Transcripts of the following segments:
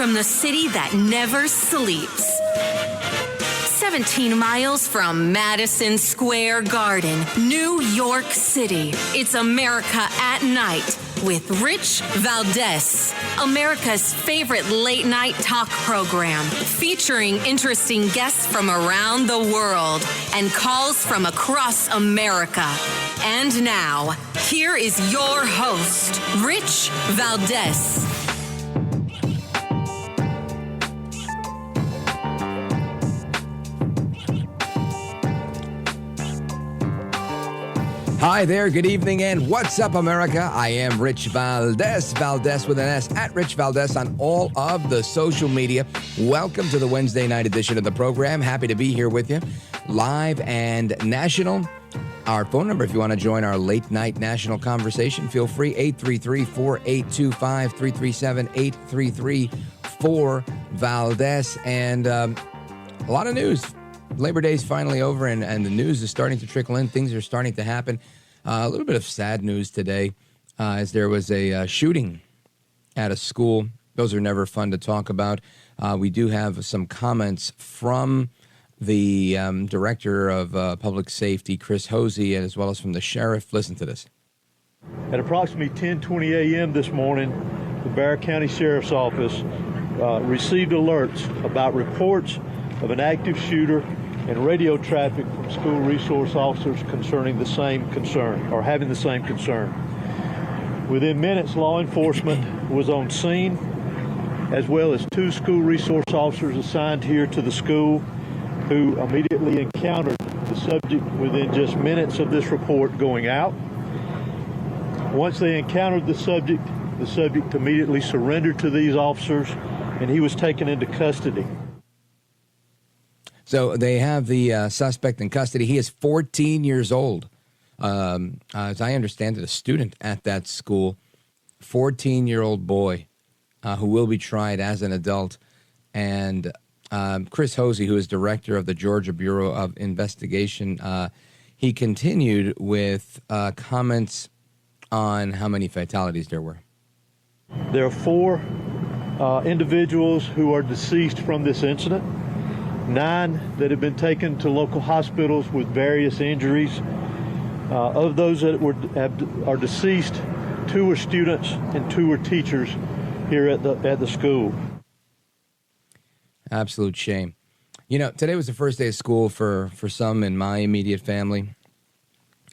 from the city that never sleeps. 17 miles from Madison Square Garden, New York City. It's America at Night with Rich Valdez, America's favorite late-night talk program, featuring interesting guests from around the world and calls from across America. And now, here is your host, Rich Valdez. Hi there, good evening, and what's up, America? I am Rich Valdez, Valdez with an S, at Rich Valdez on all of the social media. Welcome to the Wednesday night edition of the program. Happy to be here with you, live and national. Our phone number, if you want to join our late night national conversation, feel free, 833-4825-337, 833-4-Valdez. And a lot of news. Labor Day is finally over, and the news is starting to trickle in. Things are starting to happen. A little bit of sad news today, as there was a shooting at a school. Those are never fun to talk about. We do have some comments from the Director of Public Safety, Chris Hosey, as well as from the Sheriff. Listen to this. At approximately 10:20 a.m. this morning, the Bexar County Sheriff's Office received alerts about reports of an active shooter and radio traffic from school resource officers concerning the same concern, or having the same concern. Within minutes, law enforcement was on scene, as well as 2 school resource officers assigned here to the school, who immediately encountered the subject within just minutes of this report going out. Once they encountered the subject immediately surrendered to these officers, and he was taken into custody. So they have the suspect in custody. He is 14 years old. As I understand it, a student at that school, 14-year-old boy who will be tried as an adult. And Chris Hosey, who is director of the Georgia Bureau of Investigation, he continued with comments on how many fatalities there were. There are 4 individuals who are deceased from this incident. 9 that have been taken to local hospitals with various injuries. Of those that are deceased, 2 are students and 2 are teachers here at the school. Absolute shame. You know, today was the first day of school for some in my immediate family.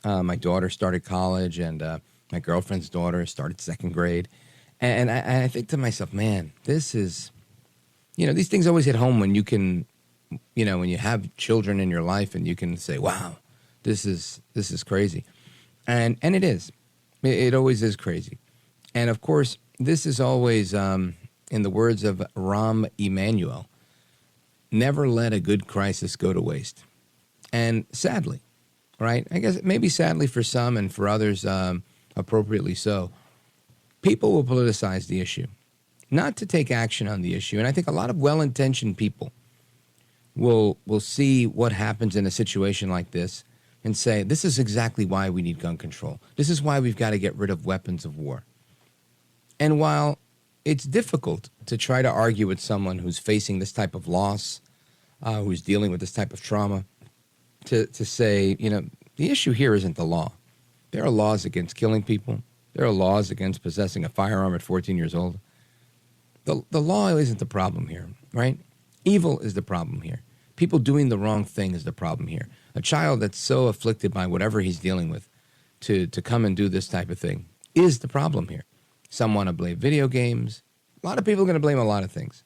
My daughter started college, and my girlfriend's daughter started 2nd grade. And I think to myself, man, this is, these things always hit home when you can, when you have children in your life and you can say, wow, this is crazy. And it is. It always is crazy. And of course, this is always, in the words of Rahm Emanuel, never let a good crisis go to waste. And sadly, right? I guess maybe sadly for some and for others, appropriately so, people will politicize the issue, not to take action on the issue. And I think a lot of well-intentioned people will see what happens in a situation like this and say, this is exactly why we need gun control. This is why we've got to get rid of weapons of war. And while it's difficult to try to argue with someone who's facing this type of loss, who's dealing with this type of trauma, to say, the issue here isn't the law. There are laws against killing people. There are laws against possessing a firearm at 14 years old. The law isn't the problem here, right? Evil is the problem here. People doing the wrong thing is the problem here. A child that's so afflicted by whatever he's dealing with to come and do this type of thing is the problem here. Some want to blame video games. A lot of people are going to blame a lot of things.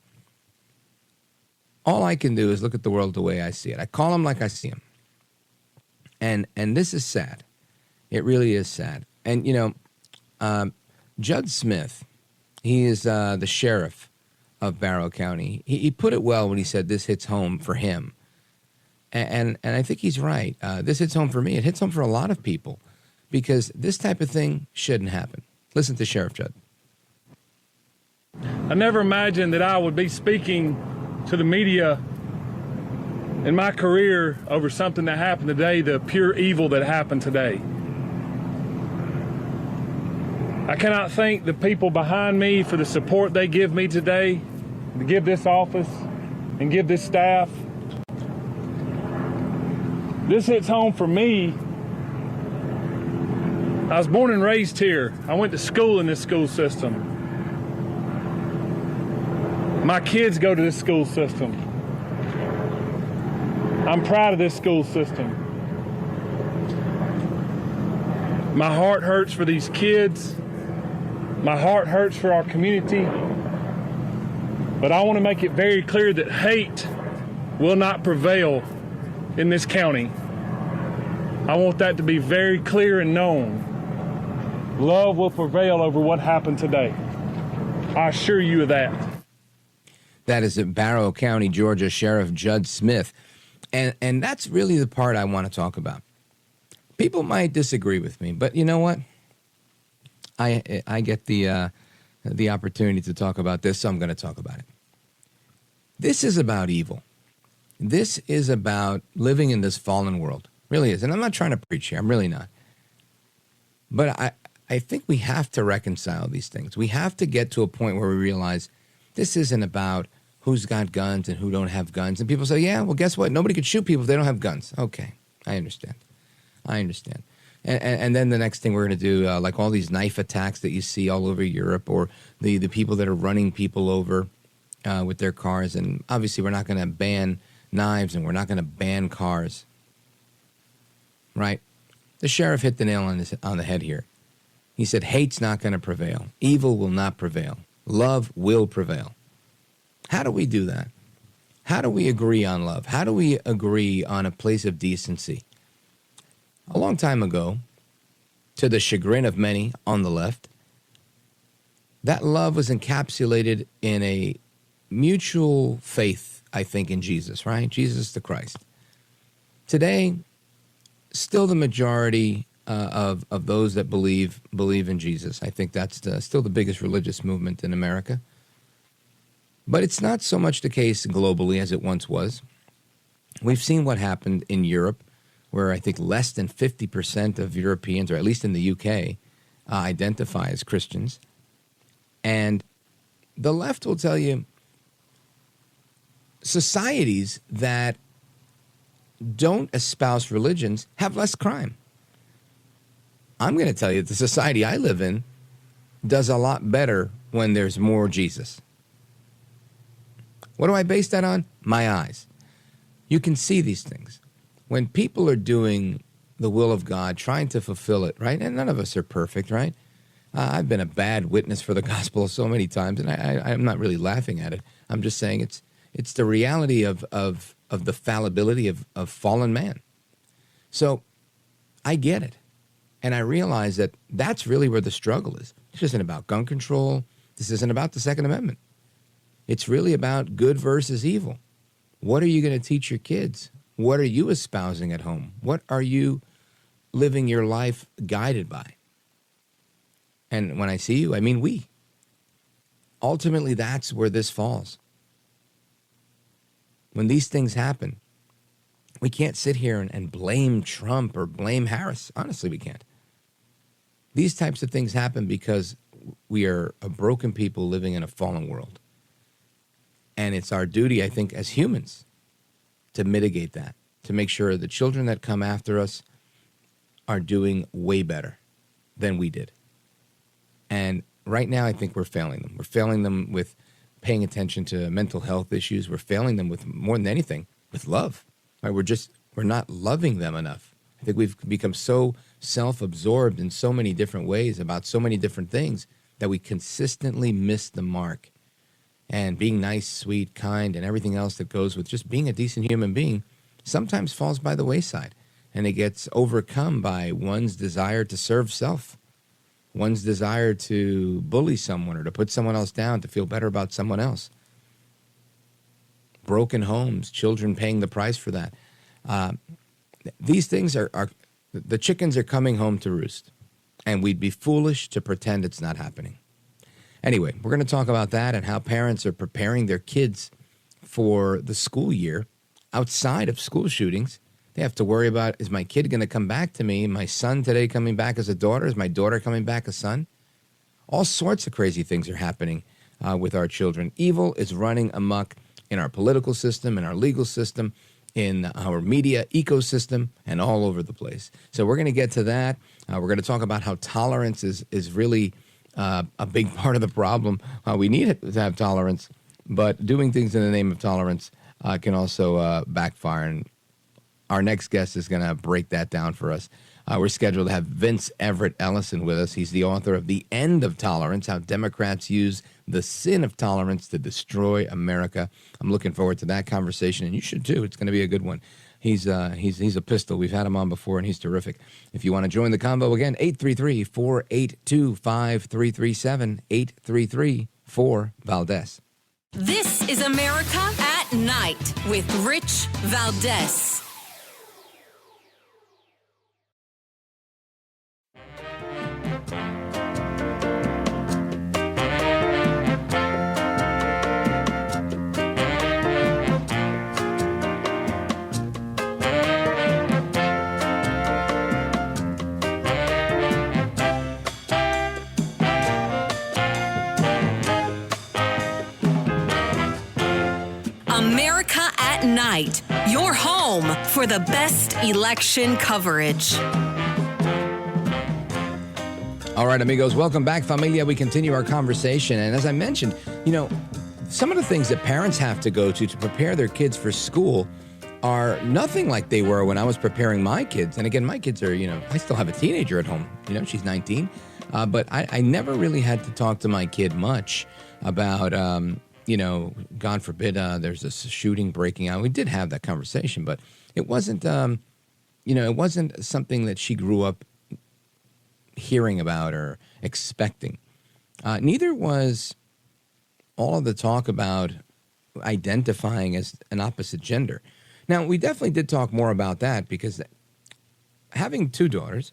All I can do is look at the world the way I see it. I call them like I see them. And this is sad. It really is sad. And, Judd Smith, he is the sheriff of Barrow County. He put it well when he said this hits home for him. And I think he's right. This hits home for me. It hits home for a lot of people because this type of thing shouldn't happen. Listen to Sheriff Judd. I never imagined that I would be speaking to the media in my career over something that happened today, the pure evil that happened today. I cannot thank the people behind me for the support they give me today. to give this office and give this staff. This hits home for me. I was born and raised here. I went to school in this school system. My kids go to this school system. I'm proud of this school system. My heart hurts for these kids. My heart hurts for our community. But I want to make it very clear that hate will not prevail in this county. I want that to be very clear and known. Love will prevail over what happened today. I assure you of that. That is at Barrow County, Georgia, Sheriff Judd Smith. And that's really the part I want to talk about. People might disagree with me, but you know what? I get the opportunity to talk about this, so I'm going to talk about it. This is about evil. This is about living in this fallen world. Really is. And I'm not trying to preach here. I'm really not. But I think we have to reconcile these things. We have to get to a point where we realize this isn't about who's got guns and who don't have guns. And people say, yeah, well, guess what? Nobody could shoot people if they don't have guns. Okay, I understand. And then the next thing we're going to do, like all these knife attacks that you see all over Europe, or the people that are running people over with their cars. And obviously we're not going to ban knives and we're not going to ban cars. Right? The sheriff hit the nail on the head here. He said, hate's not going to prevail. Evil will not prevail. Love will prevail. How do we do that? How do we agree on love? How do we agree on a place of decency? A long time ago, to the chagrin of many on the left, that love was encapsulated in a mutual faith, I think, in Jesus, right? Jesus the Christ. Today, still the majority of those that believe in Jesus. I think that's still the biggest religious movement in America. But it's not so much the case globally as it once was. We've seen what happened in Europe, where I think less than 50% of Europeans, or at least in the UK, identify as Christians. And the left will tell you societies that don't espouse religions have less crime. I'm going to tell you the society I live in does a lot better when there's more Jesus. What do I base that on? My eyes. You can see these things. When people are doing the will of God, trying to fulfill it, right? And none of us are perfect, right? I've been a bad witness for the gospel so many times, and I'm not really laughing at it. I'm just saying it's the reality of the fallibility of fallen man. So I get it. And I realize that that's really where the struggle is. This isn't about gun control. This isn't about the Second Amendment. It's really about good versus evil. What are you going to teach your kids? What are you espousing at home? What are you living your life guided by? And when I see you, I mean we. Ultimately, that's where this falls. When these things happen, we can't sit here and blame Trump or blame Harris. Honestly, we can't. These types of things happen because we are a broken people living in a fallen world. And it's our duty, I think, as humans to mitigate that, to make sure the children that come after us are doing way better than we did. And right now, I think we're failing them. We're failing them with paying attention to mental health issues. We're failing them with, more than anything, with love. Right? We're not loving them enough. I think we've become so self-absorbed in so many different ways about so many different things that we consistently miss the mark. And being nice, sweet, kind, and everything else that goes with just being a decent human being sometimes falls by the wayside. And it gets overcome by one's desire to serve self, one's desire to bully someone or to put someone else down, to feel better about someone else. Broken homes, children paying the price for that. These things are the chickens are coming home to roost. And we'd be foolish to pretend it's not happening. Anyway, we're going to talk about that and how parents are preparing their kids for the school year outside of school shootings. They have to worry about, is my kid going to come back to me? My son today coming back as a daughter? Is my daughter coming back a son? All sorts of crazy things are happening with our children. Evil is running amok in our political system, in our legal system, in our media ecosystem, and all over the place. So we're going to get to that. We're going to talk about how tolerance is really a big part of the problem. We need to have tolerance, but doing things in the name of tolerance can also backfire. And our next guest is going to break that down for us. We're scheduled to have Vince Everett Ellison with us. He's the author of The End of Tolerance, How Democrats Use the Sin of Tolerance to Destroy America. I'm looking forward to that conversation, and you should too. It's going to be a good one. He's a pistol. We've had him on before, and he's terrific. If you want to join the convo again, 833-482-5337, 833-4-VALDEZ. This is America at Night with Rich Valdez. America at Night, your home for the best election coverage. All right, amigos, welcome back, familia. We continue our conversation. And as I mentioned, some of the things that parents have to go to prepare their kids for school are nothing like they were when I was preparing my kids. And again, my kids are, I still have a teenager at home. She's 19. But I never really had to talk to my kid much about, God forbid, there's a shooting breaking out. We did have that conversation, but it wasn't, it wasn't something that she grew up hearing about or expecting. Neither was all of the talk about identifying as an opposite gender. Now, we definitely did talk more about that because having two daughters,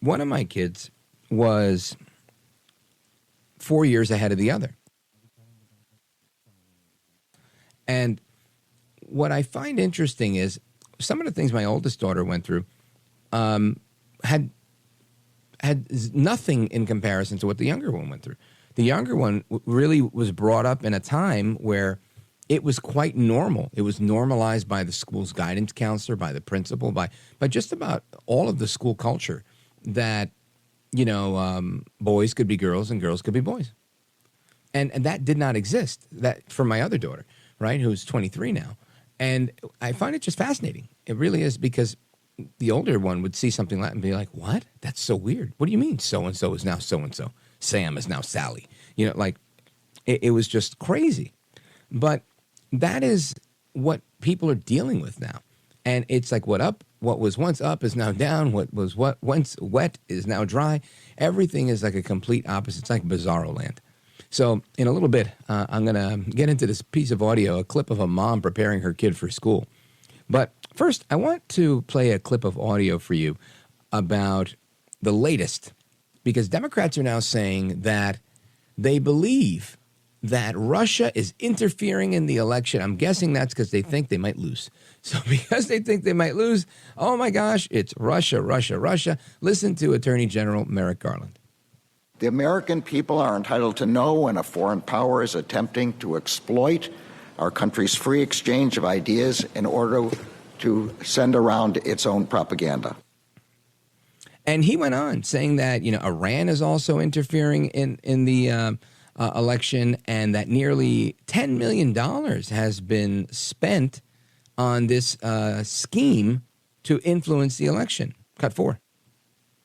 one of my kids was 4 years ahead of the other. And what I find interesting is some of the things my oldest daughter went through had nothing in comparison to what the younger one went through. The younger one really was brought up in a time where it was quite normal. It was normalized by the school's guidance counselor, by the principal, by just about all of the school culture that, boys could be girls and girls could be boys. And that did not exist that for my other daughter, right, who's 23 now. And I find it just fascinating. It really is, because the older one would see something like that and be like, what? That's so weird. What do you mean so-and-so is now so-and-so? Sam is now Sally. It was just crazy. But that is what people are dealing with now. And it's like what was once up is now down. What was once wet is now dry. Everything is like a complete opposite. It's like bizarro land. So in a little bit, I'm going to get into this piece of audio, a clip of a mom preparing her kid for school. But first, I want to play a clip of audio for you about the latest, because Democrats are now saying that they believe that Russia is interfering in the election. I'm guessing that's because they think they might lose. So because they think they might lose, oh my gosh, it's Russia, Russia, Russia. Listen to Attorney General Merrick Garland. The American people are entitled to know when a foreign power is attempting to exploit our country's free exchange of ideas in order to send around its own propaganda. And he went on saying that, Iran is also interfering in the election, and that nearly $10 million has been spent on this scheme to influence the election. Cut 4.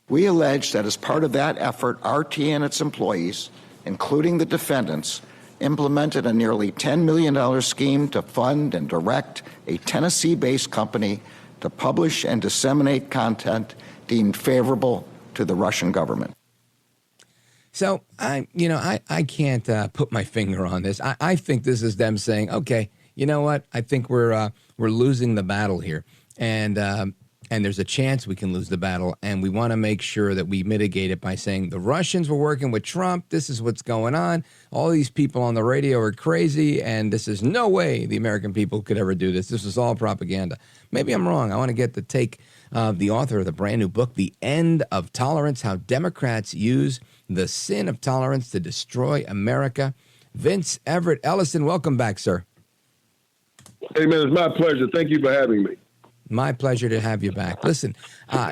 We allege that as part of that effort, RT and its employees, including the defendants, implemented a nearly $10 million scheme to fund and direct a Tennessee-based company to publish and disseminate content deemed favorable to the Russian government. So I can't put my finger on this. I think this is them saying, okay, you know what? I think we're losing the battle here, and there's a chance we can lose the battle, and we want to make sure that we mitigate it by saying the Russians were working with Trump. This is what's going on. All these people on the radio are crazy, and this is no way the American people could ever do this. This is all propaganda. Maybe I'm wrong. I want to get the take of the author of the brand new book, The End of Tolerance, How Democrats Use the Sin of Tolerance to Destroy America. Vince Everett Ellison. Welcome back, sir. Hey, man, it's my pleasure. Thank you for having me. My pleasure to have you back. Listen,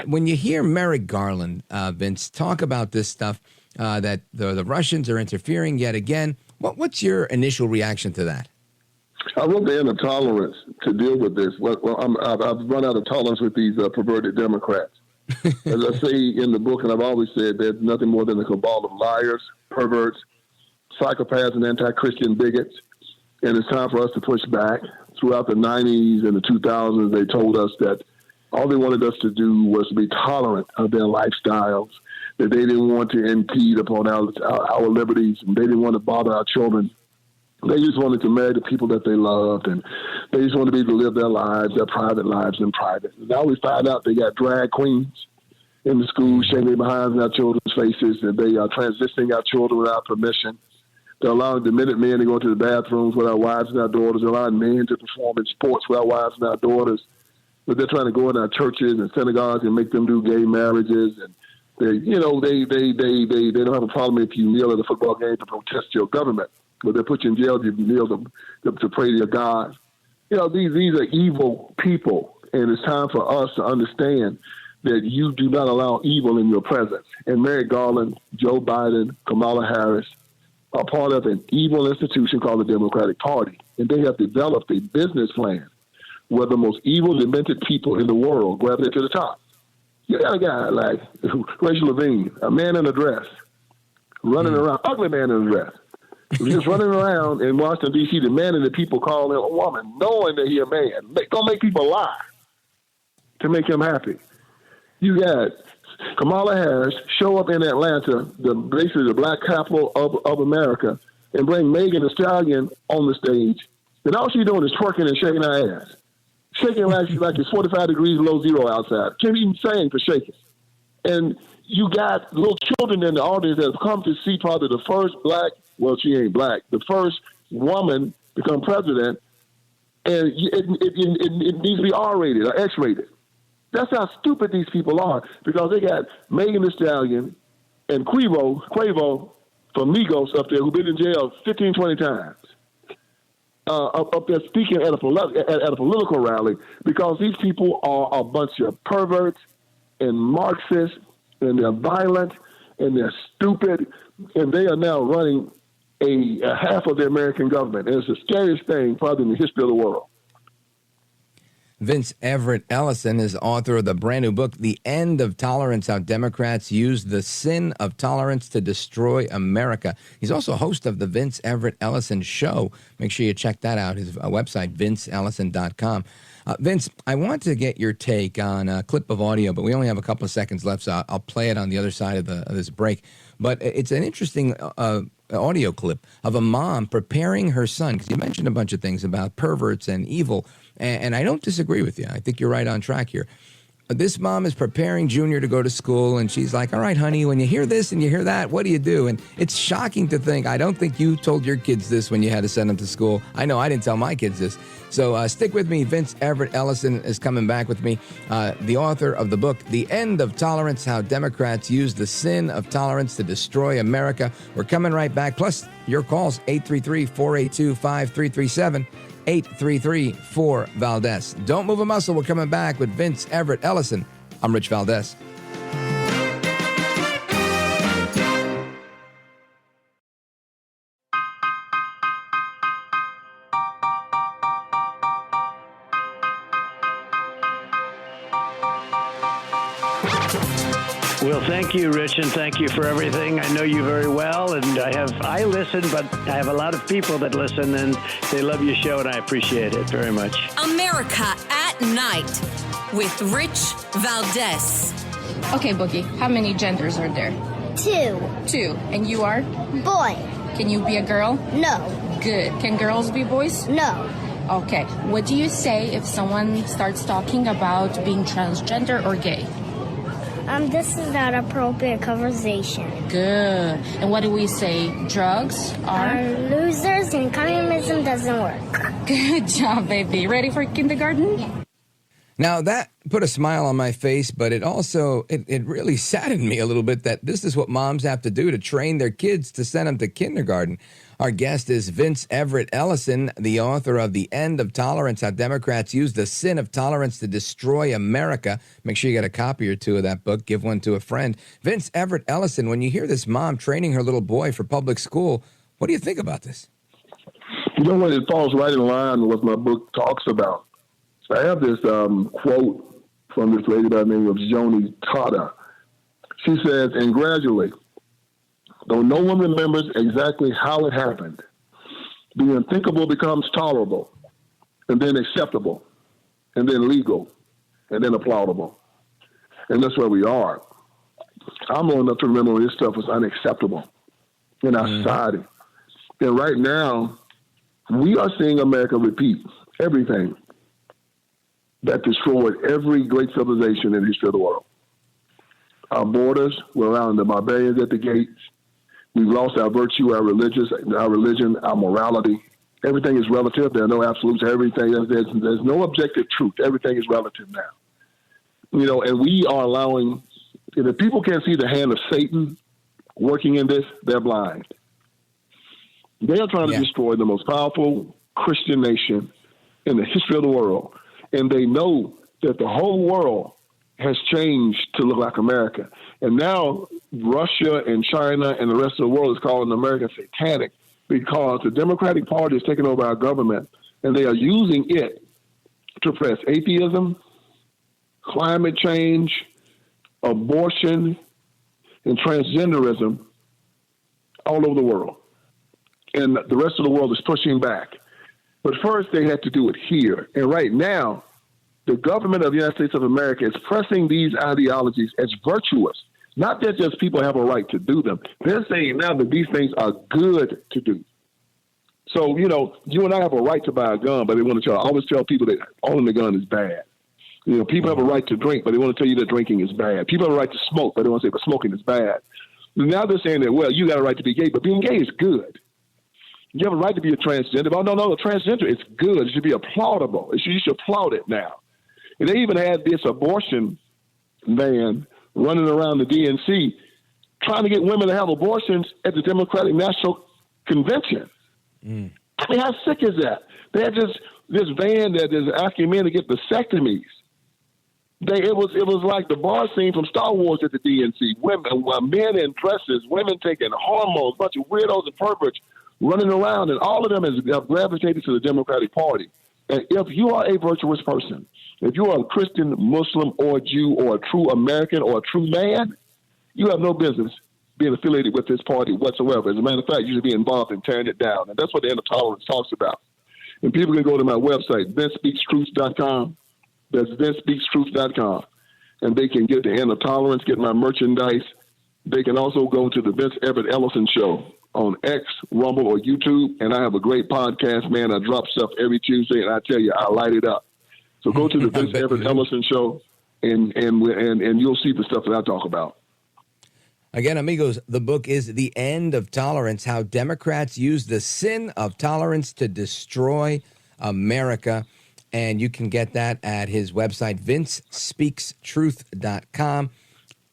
when you hear Merrick Garland, Vince, talk about this stuff, that the Russians are interfering yet again, what's your initial reaction to that? I wrote the end of tolerance to deal with this. Well, I've run out of tolerance with these perverted Democrats. As I say in the book, and I've always said, there's nothing more than a cabal of liars, perverts, psychopaths, and anti-Christian bigots. And it's time for us to push back. Throughout the 90s and the 2000s, they told us that all they wanted us to do was to be tolerant of their lifestyles, that they didn't want to impede upon our liberties, and they didn't want to bother our children. They just wanted to marry the people that they loved, and they just wanted to be able to live their lives, their private lives in private. And now we find out they got drag queens in the schools shaking their behinds in our children's faces, and they are transitioning our children without permission. They're allowing demented men to go to the bathrooms with our wives and our daughters. They're allowing men to perform in sports with our wives and our daughters. But they're trying to go in our churches and synagogues and make them do gay marriages. And they don't have a problem if you kneel at a football game to protest your government. But they put you in jail if you kneel to pray to your God. These are evil people, and it's time for us to understand that you do not allow evil in your presence. And Merrick Garland, Joe Biden, Kamala Harris are part of an evil institution called the Democratic Party. And they have developed a business plan where the most evil, demented people in the world gravitate to the top. You got a guy like Rachel Levine, a man in a dress, running around, ugly man in a dress, just running around in Washington, D.C., demanding that people call him a woman, knowing that he's a man. Don't make people lie to make him happy. You got Kamala Harris show up in Atlanta, basically the black capital of America, and bring Megan Thee Stallion on the stage. And all she's doing is twerking and shaking her ass. Shaking like it's 45 degrees below zero outside. Can't even sing for shaking. And you got little children in the audience that have come to see probably the first black, well, she ain't black, the first woman become president, and it needs to be R-rated or X-rated. That's how stupid these people are, because they got Megan Thee Stallion and Quavo from Migos up there, who've been in jail 15, 20 times, up there speaking at a political rally, because these people are a bunch of perverts and Marxists, and they're violent, and they're stupid, and they are now running a half of the American government. And it's the scariest thing probably in the history of the world. Vince Everett Ellison is author of the brand new book, The End of Tolerance, How Democrats Use the Sin of Tolerance to Destroy America. He's also host of the Vince Everett Ellison Show. Make sure you check that out, his website, vinceellison.com. Vince, I want to get your take on a clip of audio, but we only have a couple of seconds left, so I'll play it on the other side of this break. But it's an interesting audio clip of a mom preparing her son, because you mentioned a bunch of things about perverts and evil, and I don't disagree with you. I think you're right on track here. This mom is preparing Junior to go to school, and she's like, all right, honey, when you hear this and you hear that, what do you do? And it's shocking to think, I don't think you told your kids this when you had to send them to school. I know I didn't tell my kids this. So stick with me. Vince Everett Ellison is coming back with me, the author of the book, The End of Tolerance, How Democrats Use the Sin of Tolerance to Destroy America. We're coming right back. Plus, your calls, 833-482-5337. 833-4-VALDEZ. Don't move a muscle. We're coming back with Vince Everett Ellison. I'm Rich Valdez. Well, thank you, Rich, and thank you for everything. I know you very well, and I listen, but I have a lot of people that listen, and they love your show, and I appreciate it very much. America at Night with Rich Valdez. Okay, Boogie, how many genders are there? 2. 2. And you are? Boy. Can you be a girl? No. Good. Can girls be boys? No. Okay. What do you say if someone starts talking about being transgender or gay? This is not appropriate conversation. Good. And what do we say? Drugs are losers and communism doesn't work. Good job, baby. Ready for kindergarten? Yeah. Now, that put a smile on my face, but it also, it really saddened me a little bit that this is what moms have to do to train their kids to send them to kindergarten. Our guest is Vince Everett Ellison, the author of The End of Tolerance, How Democrats Use the Sin of Tolerance to Destroy America. Make sure you get a copy or two of that book. Give one to a friend. Vince Everett Ellison, when you hear this mom training her little boy for public school, what do you think about this? You know what? It falls right in line with what my book talks about. I have this quote from this lady by the name of Joni Tada. She says, and gradually, though no one remembers exactly how it happened, the unthinkable becomes tolerable, and then acceptable, and then legal, and then applaudable. And that's where we are. I'm old enough to remember when this stuff was unacceptable in our society. And right now, we are seeing America repeat everything that destroyed every great civilization in the history of the world. Our borders, we're allowing the barbarians at the gates. We've lost our virtue, our religion, our morality. Everything is relative. There are no absolutes. Everything, there's no objective truth. Everything is relative now. You know, and we are allowing, if people can't see the hand of Satan working in this, they're blind. They are trying to destroy the most powerful Christian nation in the history of the world. And they know that the whole world has changed to look like America. And now Russia and China and the rest of the world is calling America satanic because the Democratic Party is taking over our government and they are using it to press atheism, climate change, abortion, and transgenderism all over the world. And the rest of the world is pushing back. But first, they had to do it here. And right now, the government of the United States of America is pressing these ideologies as virtuous. Not that just people have a right to do them. They're saying now that these things are good to do. So, you know, you and I have a right to buy a gun, but they want to always tell people that owning a gun is bad. You know, people have a right to drink, but they want to tell you that drinking is bad. People have a right to smoke, but they want to say, but smoking is bad. Now they're saying that, well, you got a right to be gay, but being gay is good. You have a right to be a transgender. Oh, no, a transgender, it's good. It should be applaudable. You should applaud it now. And they even had this abortion man running around the DNC trying to get women to have abortions at the Democratic National Convention. I mean, how sick is that? They had this van that is asking men to get vasectomies. It was like the bar scene from Star Wars at the DNC. Men in dresses, women taking hormones, a bunch of weirdos and perverts running around, and all of them have gravitated to the Democratic Party. And if you are a virtuous person, if you are a Christian, Muslim, or Jew, or a true American, or a true man, you have no business being affiliated with this party whatsoever. As a matter of fact, you should be involved in tearing it down. And that's what the End of Tolerance talks about. And people can go to my website, VinceSpeaksTruth.com. That's VinceSpeaksTruth.com. And they can get the End of Tolerance, get my merchandise. They can also go to the Vince Everett Ellison Show on X, Rumble, or YouTube. And I have a great podcast, man. I drop stuff every Tuesday, and I tell you, I light it up. So go to the Vince Everett Ellison Show, and you'll see the stuff that I talk about. Again, amigos, the book is The End of Tolerance, How Democrats Use the Sin of Tolerance to Destroy America. And you can get that at his website, VinceSpeaksTruth.com.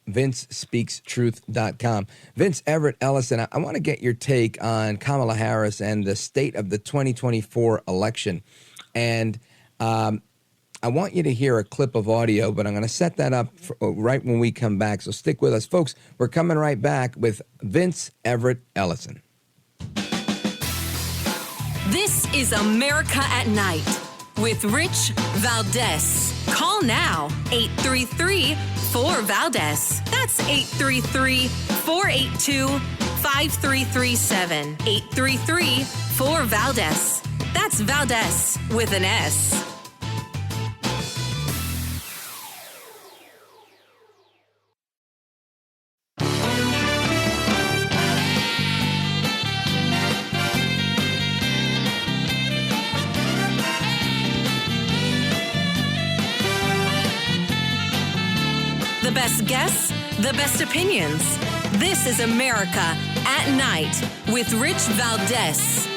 VinceSpeaksTruth.com. Vince Everett Ellison, I want to get your take on Kamala Harris and the state of the 2024 election. And I want you to hear a clip of audio, but I'm going to set that up right when we come back. So stick with us. Folks, we're coming right back with Vince Everett Ellison. This is America at Night with Rich Valdez. Call now, 833-4-VALDEZ. That's 833-482-5337. 833-4-VALDEZ. That's Valdez with an S. The best guests, the best opinions. This is America at Night with Rich Valdez.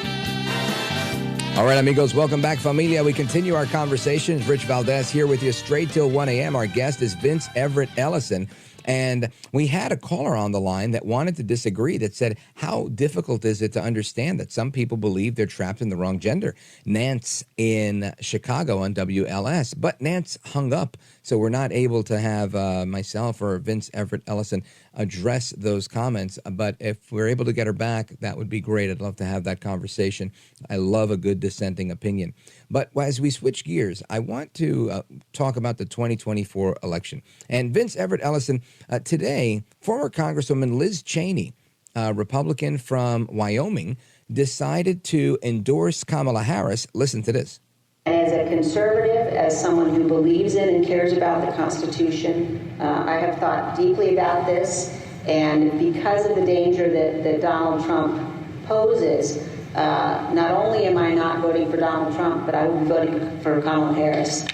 All right, amigos, welcome back, familia. We continue our conversation. Rich Valdez here with you straight till 1 a.m. Our guest is Vince Everett Ellison. And we had a caller on the line that wanted to disagree, that said, how difficult is it to understand that some people believe they're trapped in the wrong gender? Nance in Chicago on WLS. But Nance hung up, so we're not able to have myself or Vince Everett Ellison address those comments. But if we're able to get her back, that would be great. I'd love to have that conversation. I love a good dissenting opinion. But as we switch gears, I want to talk about the 2024 election. And Vince Everett Ellison, today, former Congresswoman Liz Cheney, Republican from Wyoming, decided to endorse Kamala Harris. Listen to this. As a conservative, as someone who believes in and cares about the Constitution, I have thought deeply about this. And because of the danger that Donald Trump poses, not only am I not voting for Donald Trump, but I will be voting for Kamala Harris.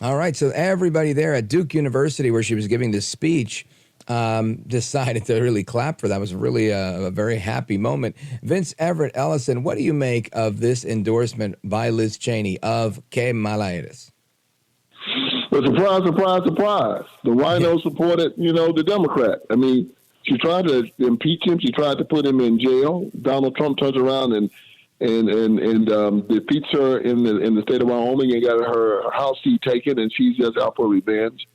All right, so everybody there at Duke University, where she was giving this speech, decided to really clap for that. It was really a very happy moment. Vince Everett Ellison, what do you make of this endorsement by Liz Cheney of Kamala Harris? Well, surprise, surprise, surprise. The rhino supported, the Democrat. I mean, she tried to impeach him. She tried to put him in jail. Donald Trump turns around and defeats her in the state of Wyoming and got her house seat taken, and she's just out for revenge.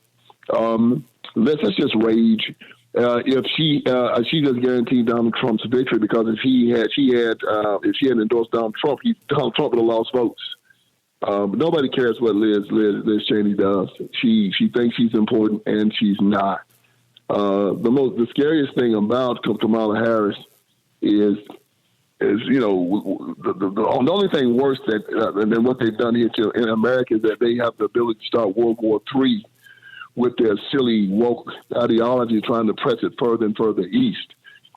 Let's just rage. If she just guaranteed Donald Trump's victory, because if she had endorsed Donald Trump, Donald Trump would have lost votes. Nobody cares what Liz Cheney does. She thinks she's important, and she's not. The scariest thing about Kamala Harris is the only thing worse than what they've done here in America is that they have the ability to start World War III with their silly woke ideology, trying to press it further and further east.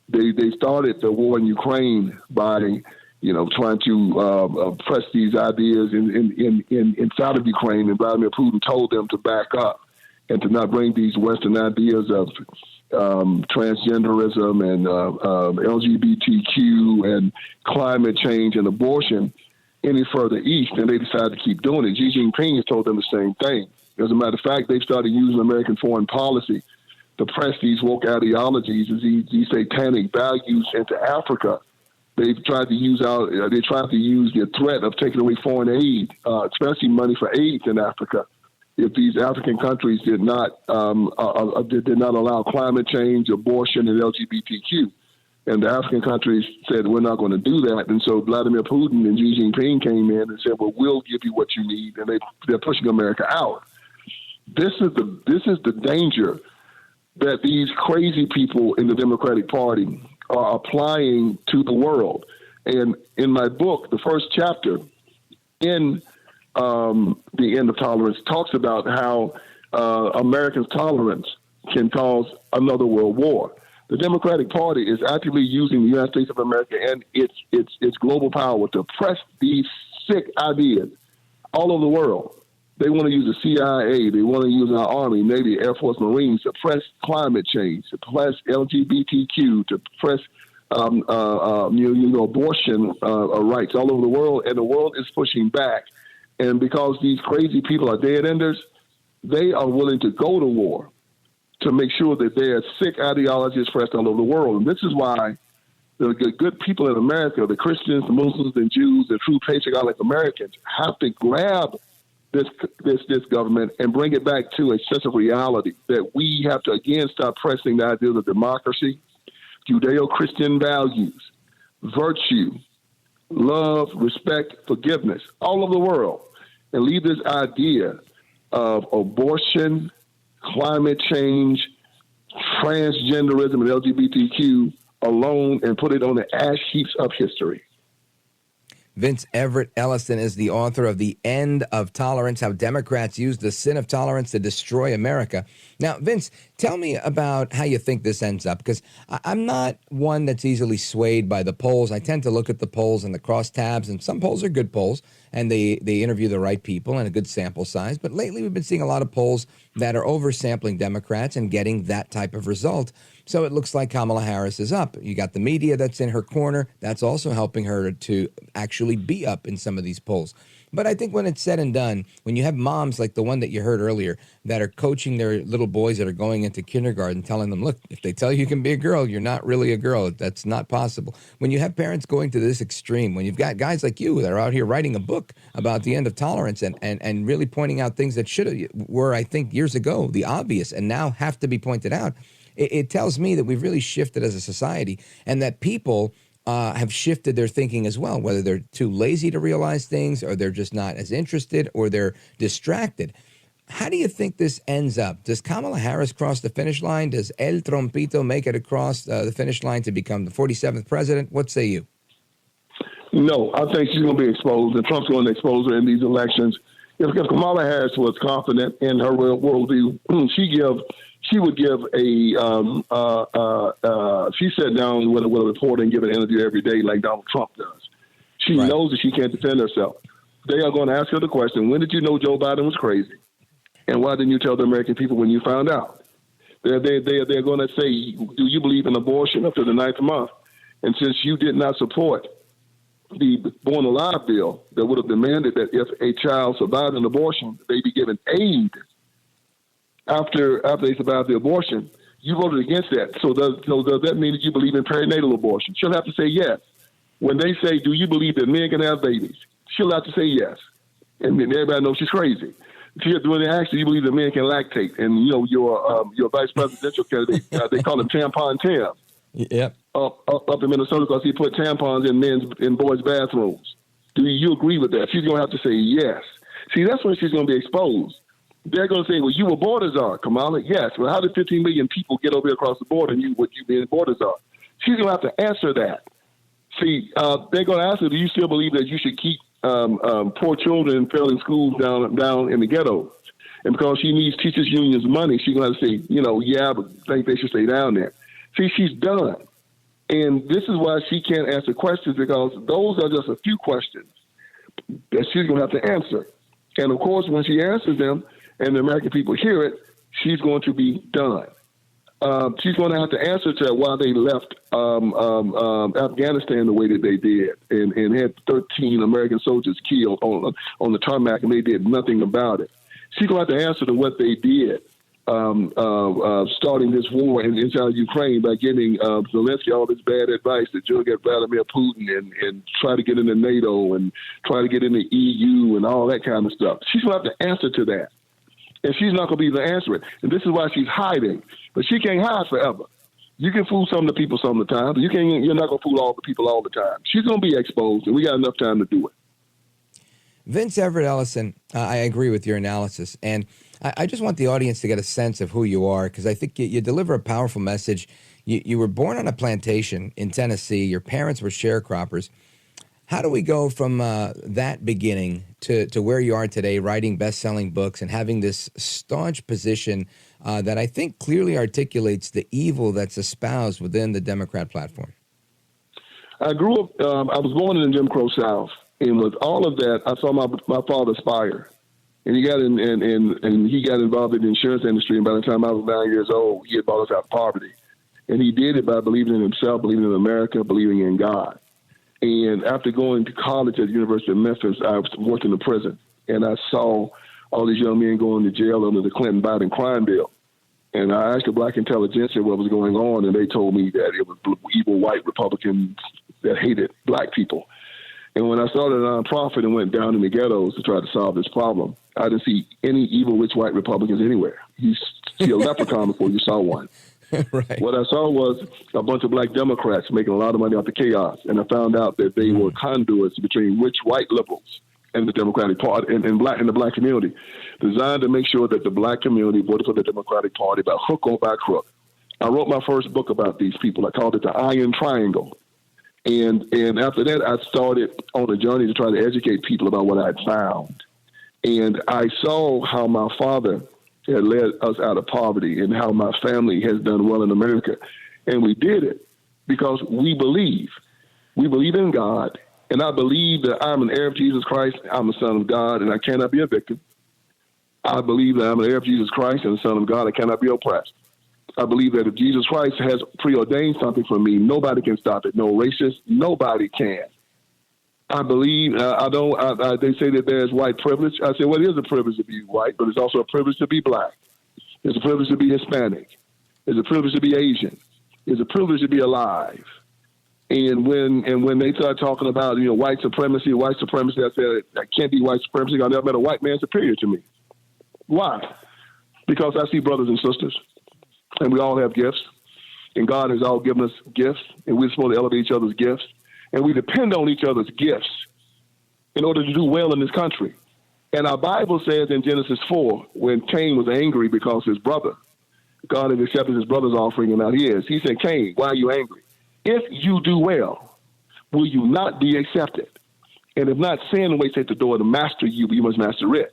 They started the war in Ukraine by trying to press these ideas inside of Ukraine, and Vladimir Putin told them to back up and to not bring these Western ideas of transgenderism and LGBTQ and climate change and abortion any further east, and they decided to keep doing it. Xi Jinping has told them the same thing. As a matter of fact, they've started using American foreign policy to press these woke ideologies, these satanic values into Africa. They've tried to use the threat of taking away foreign aid, especially money for AIDS in Africa. If these African countries did not allow climate change, abortion, and LGBTQ, and the African countries said, we're not going to do that. And so Vladimir Putin and Xi Jinping came in and said, well, we'll give you what you need. And they're pushing America out. This is the danger that these crazy people in the Democratic Party are applying to the world. And in my book, the first chapter in The End of Tolerance talks about how Americans' tolerance can cause another world war. The Democratic Party is actively using the United States of America and its global power to press these sick ideas all over the world. They want to use the CIA. They want to use our Army, Navy, Air Force, Marines to press climate change, to press LGBTQ, to press abortion rights all over the world. And the world is pushing back. And because these crazy people are dead enders, they are willing to go to war to make sure that their sick ideology is pressed all over the world. And this is why the good people in America, the Christians, the Muslims, and Jews, the true patriotic Americans, have to grab this government and bring it back to a sense of reality, that we have to again start pressing the ideas of democracy, Judeo-Christian values, virtue, love, respect, forgiveness, all over the world, and leave this idea of abortion, climate change, transgenderism, and LGBTQ alone and put it on the ash heaps of history. Vince Everett Ellison is the author of The End of Tolerance, How Democrats Use the Sin of Tolerance to Destroy America. Now, Vince, tell me about how you think this ends up, because I'm not one that's easily swayed by the polls. I tend to look at the polls and the crosstabs, and some polls are good polls, and they interview the right people and a good sample size. But lately we've been seeing a lot of polls that are oversampling Democrats and getting that type of result. So it looks like Kamala Harris is up. You got the media that's in her corner. That's also helping her to actually be up in some of these polls. But I think when it's said and done, when you have moms like the one that you heard earlier that are coaching their little boys that are going into kindergarten, telling them, look, if they tell you can be a girl, you're not really a girl. That's not possible. When you have parents going to this extreme, when you've got guys like you that are out here writing a book about the end of tolerance and really pointing out things that were, I think, years ago, the obvious, and now have to be pointed out, it tells me that we've really shifted as a society and that people have shifted their thinking as well, whether they're too lazy to realize things or they're just not as interested or they're distracted. How do you think this ends up? Does Kamala Harris cross the finish line? Does El Trompito make it across the finish line to become the 47th president? What say you? No, I think she's going to be exposed, and Trump's going to expose her in these elections. If Kamala Harris was confident in her worldview, she would give she sat down with a reporter and give an interview every day like Donald Trump does. She knows that she can't defend herself. They are going to ask her the question, when did you know Joe Biden was crazy? And why didn't you tell the American people when you found out? They're going to say, do you believe in abortion up to the 9th month? And since you did not support the Born Alive bill that would have demanded that if a child survived an abortion, they be given aid after they survived the abortion, you voted against that. So does that mean that you believe in perinatal abortion? She'll have to say yes. When they say, do you believe that men can have babies? She'll have to say yes. And everybody knows she's crazy. When they ask, do you believe that men can lactate? And, your vice presidential candidate, they call him Tampon Tam. Yep. Up in Minnesota because he put tampons in boys' bathrooms. Do you agree with that? She's going to have to say yes. See, that's when she's going to be exposed. They're going to say, well, you were border czar, Kamala. Yes. Well, how did 15 million people get over here across the border and you being border czar? She's going to have to answer that. See, they're going to ask her, do you still believe that you should keep poor children failing schools down in the ghettos? And because she needs teachers' unions money, she's going to say, yeah, but I think they should stay down there. See, she's done. And this is why she can't answer questions, because those are just a few questions that she's going to have to answer. And, of course, when she answers them and the American people hear it, she's going to be done. She's going to have to answer to why they left Afghanistan the way that they did and had 13 American soldiers killed on the tarmac, and they did nothing about it. She's going to have to answer to what they did. Starting this war inside Ukraine by giving Zelensky all this bad advice that you'll get Vladimir Putin and try to get into NATO and try to get into EU and all that kind of stuff. She's going to have to answer to that. And she's not going to be able to answer it. And this is why she's hiding. But she can't hide forever. You can fool some of the people some of the time, but you're not going to fool all the people all the time. She's going to be exposed, and we got enough time to do it. Vince Everett Ellison, I agree with your analysis. And I just want the audience to get a sense of who you are, because I think you deliver a powerful message. You were born on a plantation in Tennessee. Your parents were sharecroppers. How do we go from that beginning to where you are today, writing best-selling books and having this staunch position that I think clearly articulates the evil that's espoused within the Democrat platform? I grew up, I was born in the Jim Crow South, and with all of that, I saw my father aspire. And he got he got involved in the insurance industry. And by the time I was 9 years old, he had brought us out of poverty. And he did it by believing in himself, believing in America, believing in God. And after going to college at the University of Memphis, I worked in the prison. And I saw all these young men going to jail under the Clinton-Biden crime bill. And I asked the black intelligentsia what was going on, and they told me that it was evil white Republicans that hated black people. And when I started a nonprofit and went down in the ghettos to try to solve this problem, I didn't see any evil rich white Republicans anywhere. You see a leprechaun before you saw one. Right. What I saw was a bunch of black Democrats making a lot of money off the chaos. And I found out that they were conduits between rich white liberals and the Democratic Party and the black community, designed to make sure that the black community voted for the Democratic Party by hook or by crook. I wrote my first book about these people. I called it The Iron Triangle. And after that, I started on a journey to try to educate people about what I had found. And I saw how my father had led us out of poverty and how my family has done well in America. And we did it because we believe. We believe in God. And I believe that I'm an heir of Jesus Christ. I'm a son of God, and I cannot be a victim. I believe that I'm an heir of Jesus Christ and a son of God. I cannot be oppressed. I believe that if Jesus Christ has preordained something for me, nobody can stop it. No racist, nobody can. I believe, they say that there's white privilege. I say, well, it is a privilege to be white, but it's also a privilege to be black. It's a privilege to be Hispanic. It's a privilege to be Asian. It's a privilege to be alive. And when they start talking about, white supremacy, I said, that can't be white supremacy. I never met a white man superior to me. Why? Because I see brothers and sisters, and we all have gifts, and God has all given us gifts, and we're supposed to elevate each other's gifts, and we depend on each other's gifts in order to do well in this country. And our Bible says in Genesis 4, when Cain was angry because his brother, God had accepted his brother's offering and not his, he said, Cain, why are you angry? If you do well, will you not be accepted? And if not, sin waits at the door to master you, but you must master it.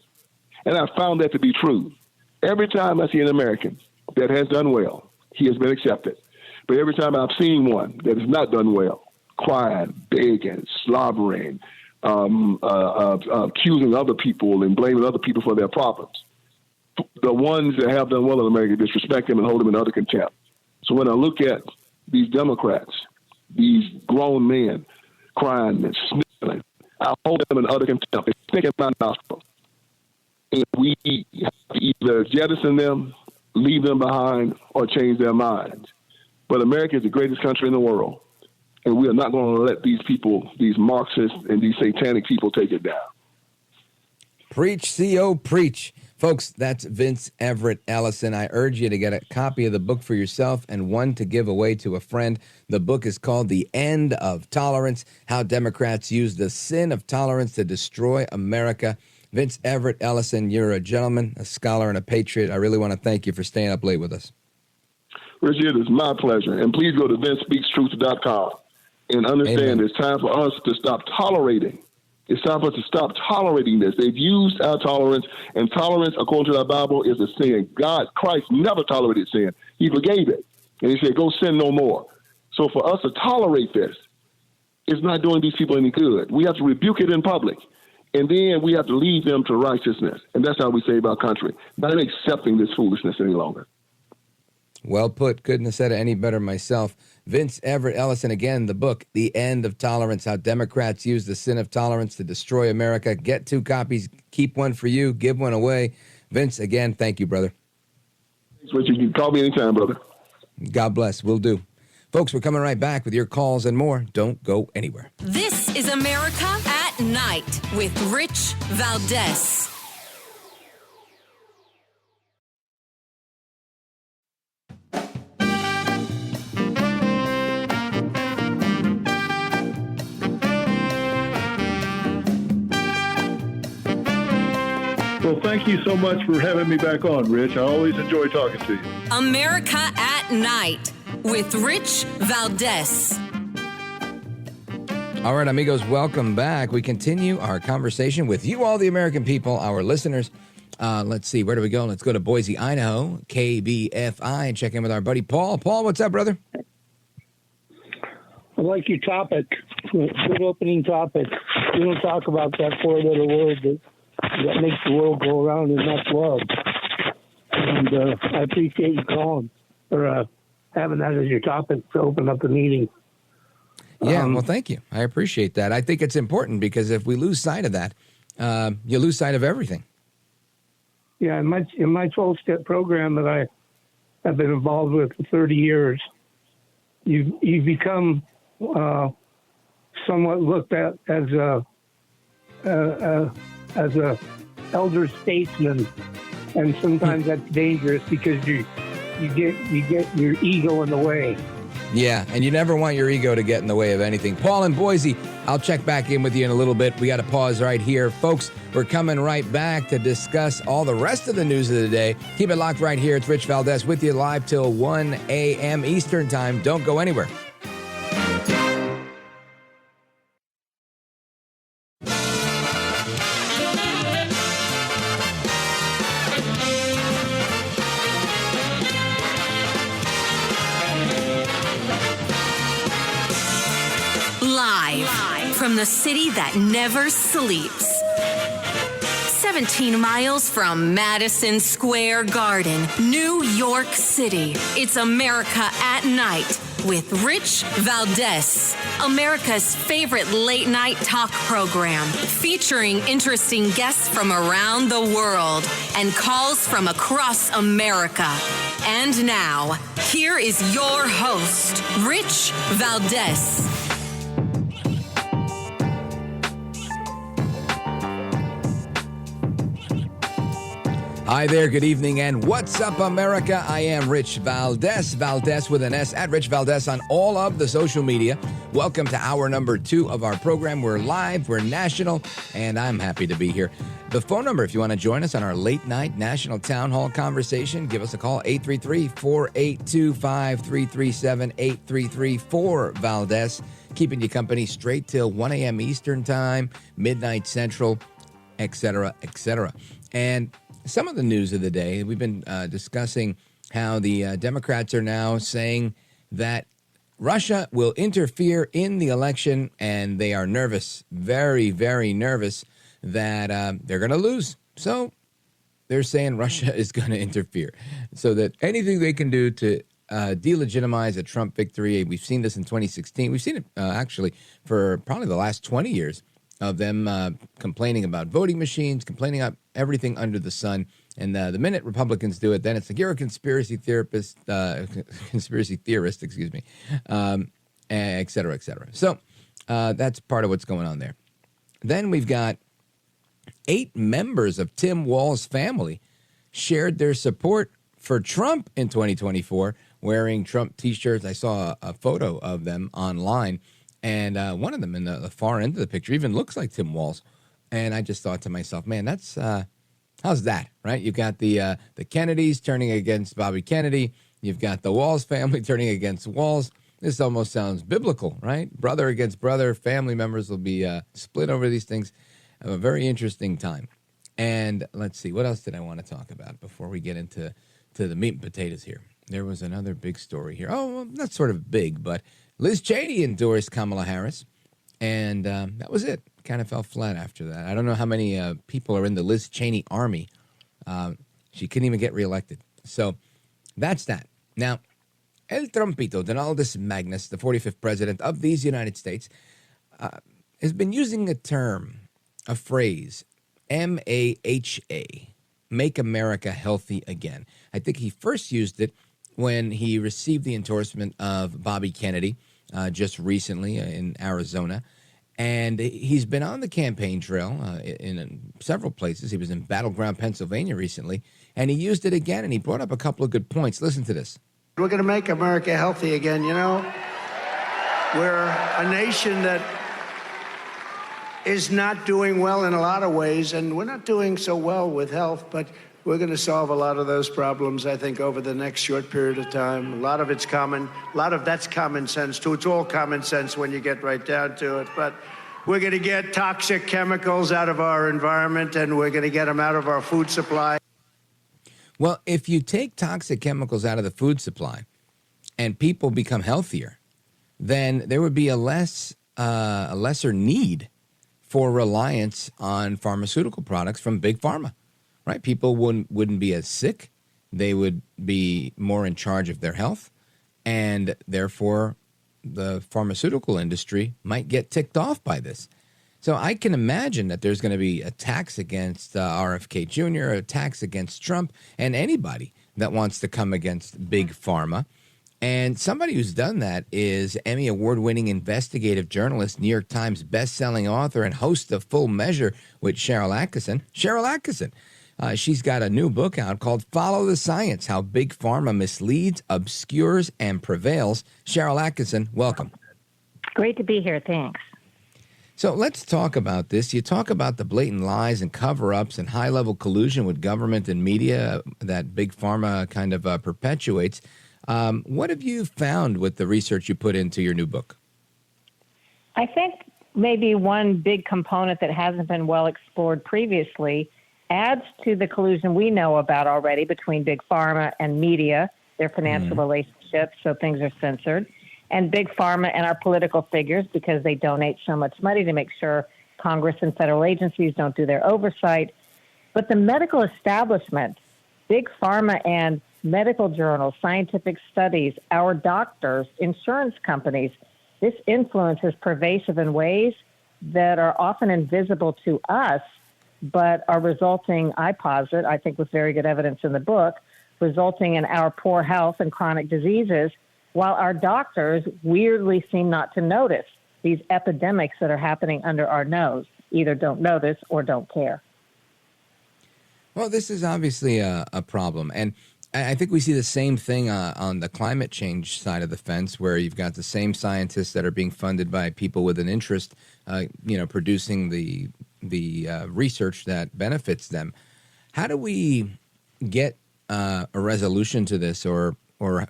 And I found that to be true. Every time I see an American that has done well, he has been accepted. But every time I've seen one that has not done well, crying, begging, slobbering, accusing other people and blaming other people for their problems, the ones that have done well in America disrespect them and hold them in utter contempt. So when I look at these Democrats, these grown men crying and sniffling, I hold them in utter contempt. They stink in my nostrils. And we have to either jettison them, leave them behind, or change their minds. But America is the greatest country in the world, and we are not going to let these people, these Marxists and these satanic people, take it down. Preach, CO, preach. Folks, that's Vince Everett Ellison. I urge you to get a copy of the book for yourself and one to give away to a friend. The book is called The End of Tolerance, How Democrats Use the Sin of Tolerance to Destroy America. Vince Everett Ellison, you're a gentleman, a scholar, and a patriot. I really want to thank you for staying up late with us. Richard, it is my pleasure. And please go to VinceSpeaksTruth.com and understand Amen. It's time for us to stop tolerating. It's time for us to stop tolerating this. They've used our tolerance, and tolerance, according to our Bible, is a sin. Christ never tolerated sin. He forgave it. And he said, go sin no more. So for us to tolerate this, it's not doing these people any good. We have to rebuke it in public. And then we have to lead them to righteousness. And that's how we save our country. Not accepting this foolishness any longer. Well put. Couldn't have said it any better myself. Vince Everett Ellison, again, the book, The End of Tolerance, How Democrats Use the Sin of Tolerance to Destroy America. Get 2 copies. Keep one for you. Give one away. Vince, again, thank you, brother. Thanks, Richard. You can call me anytime, brother. God bless. Will do. Folks, we're coming right back with your calls and more. Don't go anywhere. This is America at Night with Rich Valdez. Well, thank you so much for having me back on, Rich. I always enjoy talking to you. America at Night with Rich Valdez. All right, amigos, welcome back. We continue our conversation with you, all the American people, our listeners. Let's see, where do we go? Let's go to Boise, Idaho, KBFI, and check in with our buddy Paul. Paul, what's up, brother? I like your topic. Good opening topic. We don't talk about that 4-letter word that makes the world go around, and that's love. And I appreciate you calling or having that as your topic to open up the meeting. Yeah, well, thank you. I appreciate that. I think it's important because if we lose sight of that, you lose sight of everything. Yeah, in my 12-step program that I have been involved with for 30 years, you become somewhat looked at as a elder statesman, and sometimes that's dangerous because you get your ego in the way. Yeah, and you never want your ego to get in the way of anything. Paul in Boise, I'll check back in with you in a little bit. We got to pause right here. Folks, we're coming right back to discuss all the rest of the news of the day. Keep it locked right here. It's Rich Valdez with you live till 1 a.m. Eastern Time. Don't go anywhere. Live from the city that never sleeps. 17 miles from Madison Square Garden, New York City. It's America at Night with Rich Valdez, America's favorite late night talk program, featuring interesting guests from around the world and calls from across America. And now, here is your host, Rich Valdez. Hi there, good evening, and what's up, America? I am Rich Valdez, Valdez with an S, at Rich Valdez on all of the social media. Welcome to hour number 2 of our program. We're live, we're national, and I'm happy to be here. The phone number, if you want to join us on our late night national town hall conversation, give us a call, 833-482-5337, 833-4-Valdez, keeping you company straight till 1 a.m. Eastern Time, midnight Central, etc., etc. And some of the news of the day, we've been discussing how the Democrats are now saying that Russia will interfere in the election, and they are nervous, very, very nervous that they're going to lose. So they're saying Russia is going to interfere so that anything they can do to delegitimize a Trump victory. We've seen this in 2016. We've seen it actually for probably the last 20 years of them complaining about voting machines, complaining about everything under the sun. And the minute Republicans do it, then it's like, you're a conspiracy theorist, et cetera, et cetera. So that's part of what's going on there. Then we've got 8 members of Tim Walz's family shared their support for Trump in 2024, wearing Trump T-shirts. I saw a photo of them online. And one of them in the far end of the picture even looks like Tim Walz. And I just thought to myself, man, that's how's that, right? You've got the Kennedys turning against Bobby Kennedy. You've got the Walz family turning against Walz. This almost sounds biblical, right? Brother against brother. Family members will be split over these things. A very interesting time. And let's see, what else did I want to talk about before we get into the meat and potatoes here? There was another big story here. Oh, well, not sort of big, but Liz Cheney endorsed Kamala Harris, and that was it. Kind of fell flat after that. I don't know how many people are in the Liz Cheney army. She couldn't even get reelected. So that's that. Now, El Trumpito, Donaldus Magnus, the 45th president of these United States, has been using a phrase, MAHA, Make America Healthy Again. I think he first used it when he received the endorsement of Bobby Kennedy just recently in Arizona. And he's been on the campaign trail in several places. He was in Battleground, Pennsylvania recently, and he used it again, and he brought up a couple of good points. Listen to this. We're going to make America healthy again. You know, we're a nation that is not doing well in a lot of ways, and we're not doing so well with health, but we're going to solve a lot of those problems, I think, over the next short period of time. A lot of it's common. A lot of that's common sense, too. It's all common sense when you get right down to it. But we're going to get toxic chemicals out of our environment, and we're going to get them out of our food supply. Well, if you take toxic chemicals out of the food supply and people become healthier, then there would be a lesser need for reliance on pharmaceutical products from Big Pharma. Right? People wouldn't be as sick. They would be more in charge of their health. And therefore, the pharmaceutical industry might get ticked off by this. So I can imagine that there's going to be attacks against RFK Jr., attacks against Trump, and anybody that wants to come against Big Pharma. And somebody who's done that is Emmy Award-winning investigative journalist, New York Times best-selling author, and host of Full Measure with Sharyl Attkisson. Sharyl Attkisson. She's got a new book out called Follow the Science, How Big Pharma Misleads, Obscures, and Prevails. Sharyl Attkisson, welcome. Great to be here. Thanks. So let's talk about this. You talk about the blatant lies and cover-ups and high-level collusion with government and media that Big Pharma kind of perpetuates. What have you found with the research you put into your new book? I think maybe one big component that hasn't been well explored previously adds to the collusion we know about already between Big Pharma and media, their financial relationships, so things are censored, and Big Pharma and our political figures because they donate so much money to make sure Congress and federal agencies don't do their oversight. But the medical establishment, big pharma and medical journals, scientific studies, our doctors, insurance companies, this influence is pervasive in ways that are often invisible to us, but are resulting, I posit, I think with very good evidence in the book, resulting in our poor health and chronic diseases, while our doctors weirdly seem not to notice these epidemics that are happening under our nose, either don't notice or don't care. Well, this is obviously a problem. And I think we see the same thing on the climate change side of the fence, where you've got the same scientists that are being funded by people with an interest, producing the research that benefits them. How do we get a resolution to this, or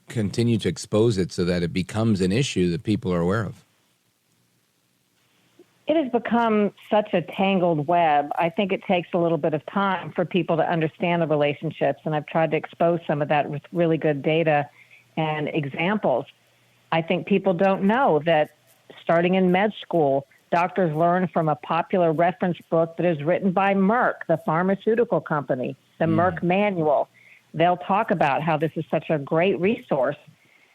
continue to expose it so that it becomes an issue that people are aware of? It has become such a tangled web. I think it takes a little bit of time for people to understand the relationships, and I've tried to expose some of that with really good data and examples. I think people don't know that starting in med school, doctors learn from a popular reference book that is written by Merck, the pharmaceutical company, the Merck Manual. They'll talk about how this is such a great resource.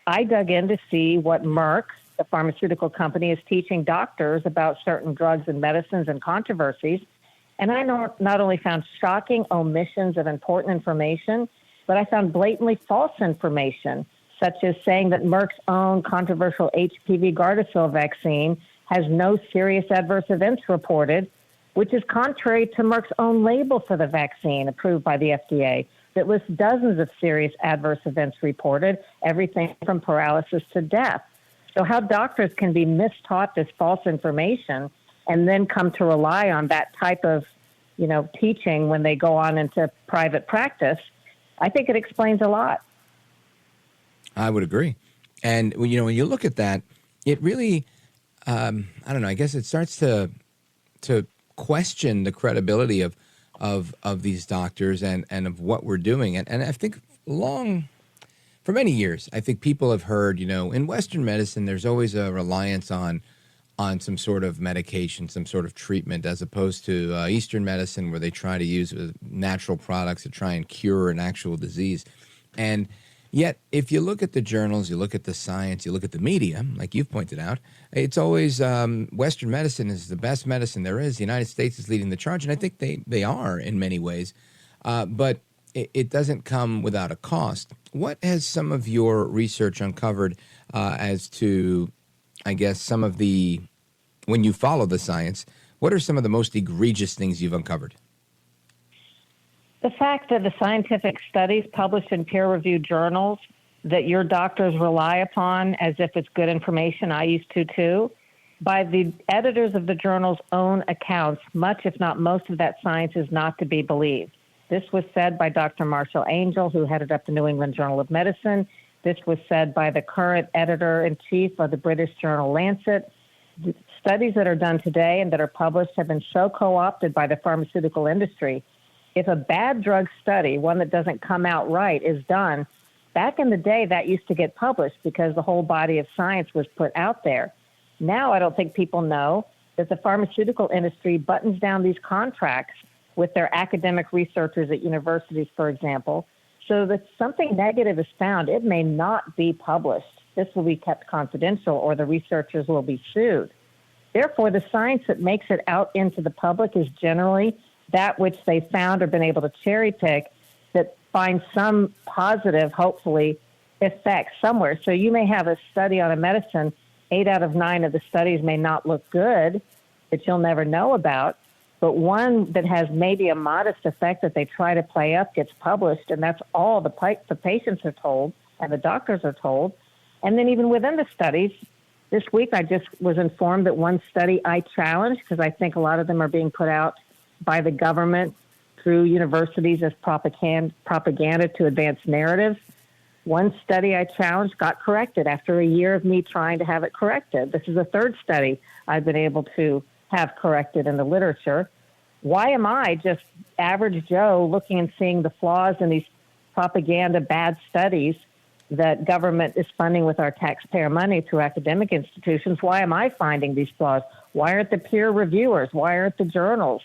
I dug in to see what Merck, the pharmaceutical company, is teaching doctors about certain drugs and medicines and controversies. And I not only found shocking omissions of important information, but I found blatantly false information, such as saying that Merck's own controversial HPV Gardasil vaccine has no serious adverse events reported, which is contrary to Merck's own label for the vaccine approved by the FDA that lists dozens of serious adverse events reported, everything from paralysis to death. So how doctors can be mistaught this false information and then come to rely on that type of, teaching when they go on into private practice, I think it explains a lot. I would agree. And, when you look at that, it really, I don't know, I guess it starts to question the credibility of these doctors and of what we're doing. And I think for many years, I think people have heard, in Western medicine, there's always a reliance on some sort of medication, some sort of treatment, as opposed to Eastern medicine, where they try to use natural products to try and cure an actual disease. And yet, if you look at the journals, you look at the science, you look at the media, like you've pointed out, it's always Western medicine is the best medicine there is. The United States is leading the charge, and I think they are in many ways. But it doesn't come without a cost. What has some of your research uncovered as to, I guess, some of when you follow the science, what are some of the most egregious things you've uncovered? The fact that the scientific studies published in peer-reviewed journals that your doctors rely upon as if it's good information, I used to too, by the editors of the journal's own accounts, much if not most of that science is not to be believed. This was said by Dr. Marshall Angel, who headed up the New England Journal of Medicine. This was said by the current editor-in-chief of the British journal Lancet. The studies that are done today and that are published have been so co-opted by the pharmaceutical industry. If a bad drug study, one that doesn't come out right, is done, back in the day that used to get published because the whole body of science was put out there. Now I don't think people know that the pharmaceutical industry buttons down these contracts with their academic researchers at universities, for example, so that something negative is found. It may not be published. This will be kept confidential or the researchers will be sued. Therefore, the science that makes it out into the public is generally that which they found or been able to cherry pick that finds some positive, hopefully, effect somewhere. So you may have a study on a medicine, 8 out of 9 of the studies may not look good, that you'll never know about, but one that has maybe a modest effect that they try to play up gets published, and that's all the patients are told and the doctors are told. And then even within the studies, this week I just was informed that one study I challenged, because I think a lot of them are being put out by the government through universities as propaganda to advance narratives. One study I challenged got corrected after a year of me trying to have it corrected. This is the third study I've been able to have corrected in the literature. Why am I, just average Joe, looking and seeing the flaws in these propaganda bad studies that government is funding with our taxpayer money through academic institutions? Why am I finding these flaws? Why aren't the peer reviewers? Why aren't the journals?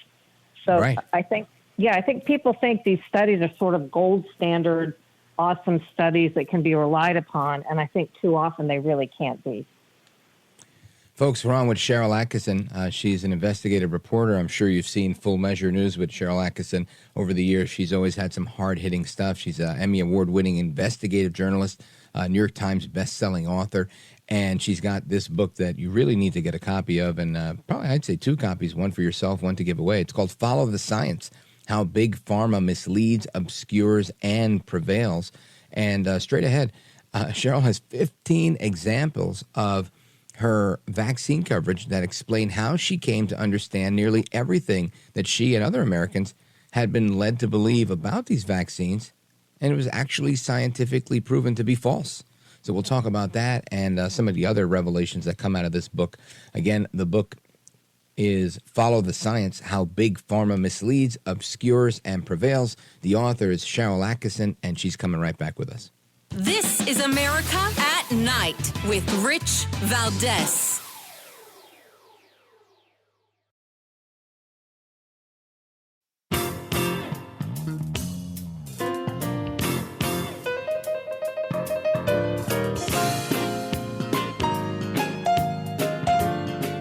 So right. I think Yeah, I think people think these studies are sort of gold standard, awesome studies that can be relied upon, and I think too often they really can't be. Folks, we're on with Sharyl Attkisson. She's an investigative reporter. I'm sure you've seen Full Measure News with Sharyl Attkisson over the years. She's always had some hard-hitting stuff. She's an Emmy Award-winning investigative journalist, New York Times best-selling author, and she's got this book that you really need to get a copy of, and probably I'd say 2 copies, one for yourself, one to give away. It's called Follow the Science: How Big Pharma Misleads, Obscures, and Prevails. And straight ahead, Sharyl has 15 examples of her vaccine coverage that explain how she came to understand nearly everything that she and other Americans had been led to believe about these vaccines, and it was actually scientifically proven to be false. So we'll talk about that and some of the other revelations that come out of this book. Again, the book is Follow the Science: How Big Pharma Misleads, Obscures, and Prevails. The author is Sharyl Attkisson, and she's coming right back with us. This is America at Night with Rich Valdez.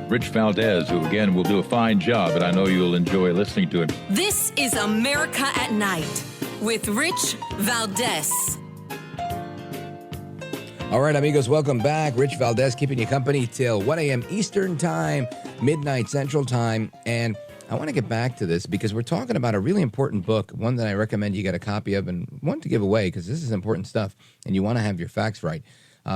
Rich Valdez, who again will do a fine job, and I know you'll enjoy listening to him. This is America at Night with Rich Valdez. All right, amigos, welcome back. Rich Valdez keeping you company till 1 a.m. Eastern Time, midnight Central Time. And I want to get back to this because we're talking about a really important book, one that I recommend you get a copy of and one to give away because this is important stuff and you want to have your facts right.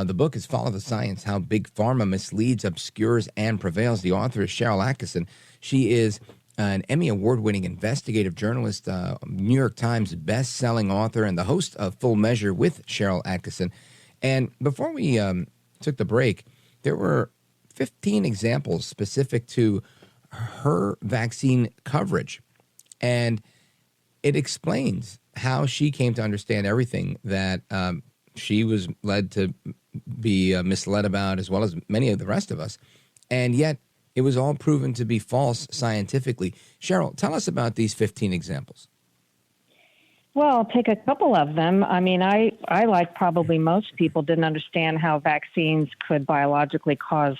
The book is Follow the Science: How Big Pharma Misleads, Obscures, and Prevails. The author is Sharyl Attkisson. She is an Emmy Award-winning investigative journalist, New York Times best-selling author, and the host of Full Measure with Sharyl Attkisson. And before we took the break, there were 15 examples specific to her vaccine coverage. And it explains how she came to understand everything that she was led to be misled about, as well as many of the rest of us. And yet it was all proven to be false scientifically. Sharyl, tell us about these 15 examples. Well, I'll take a couple of them. I mean, I like probably most people, didn't understand how vaccines could biologically cause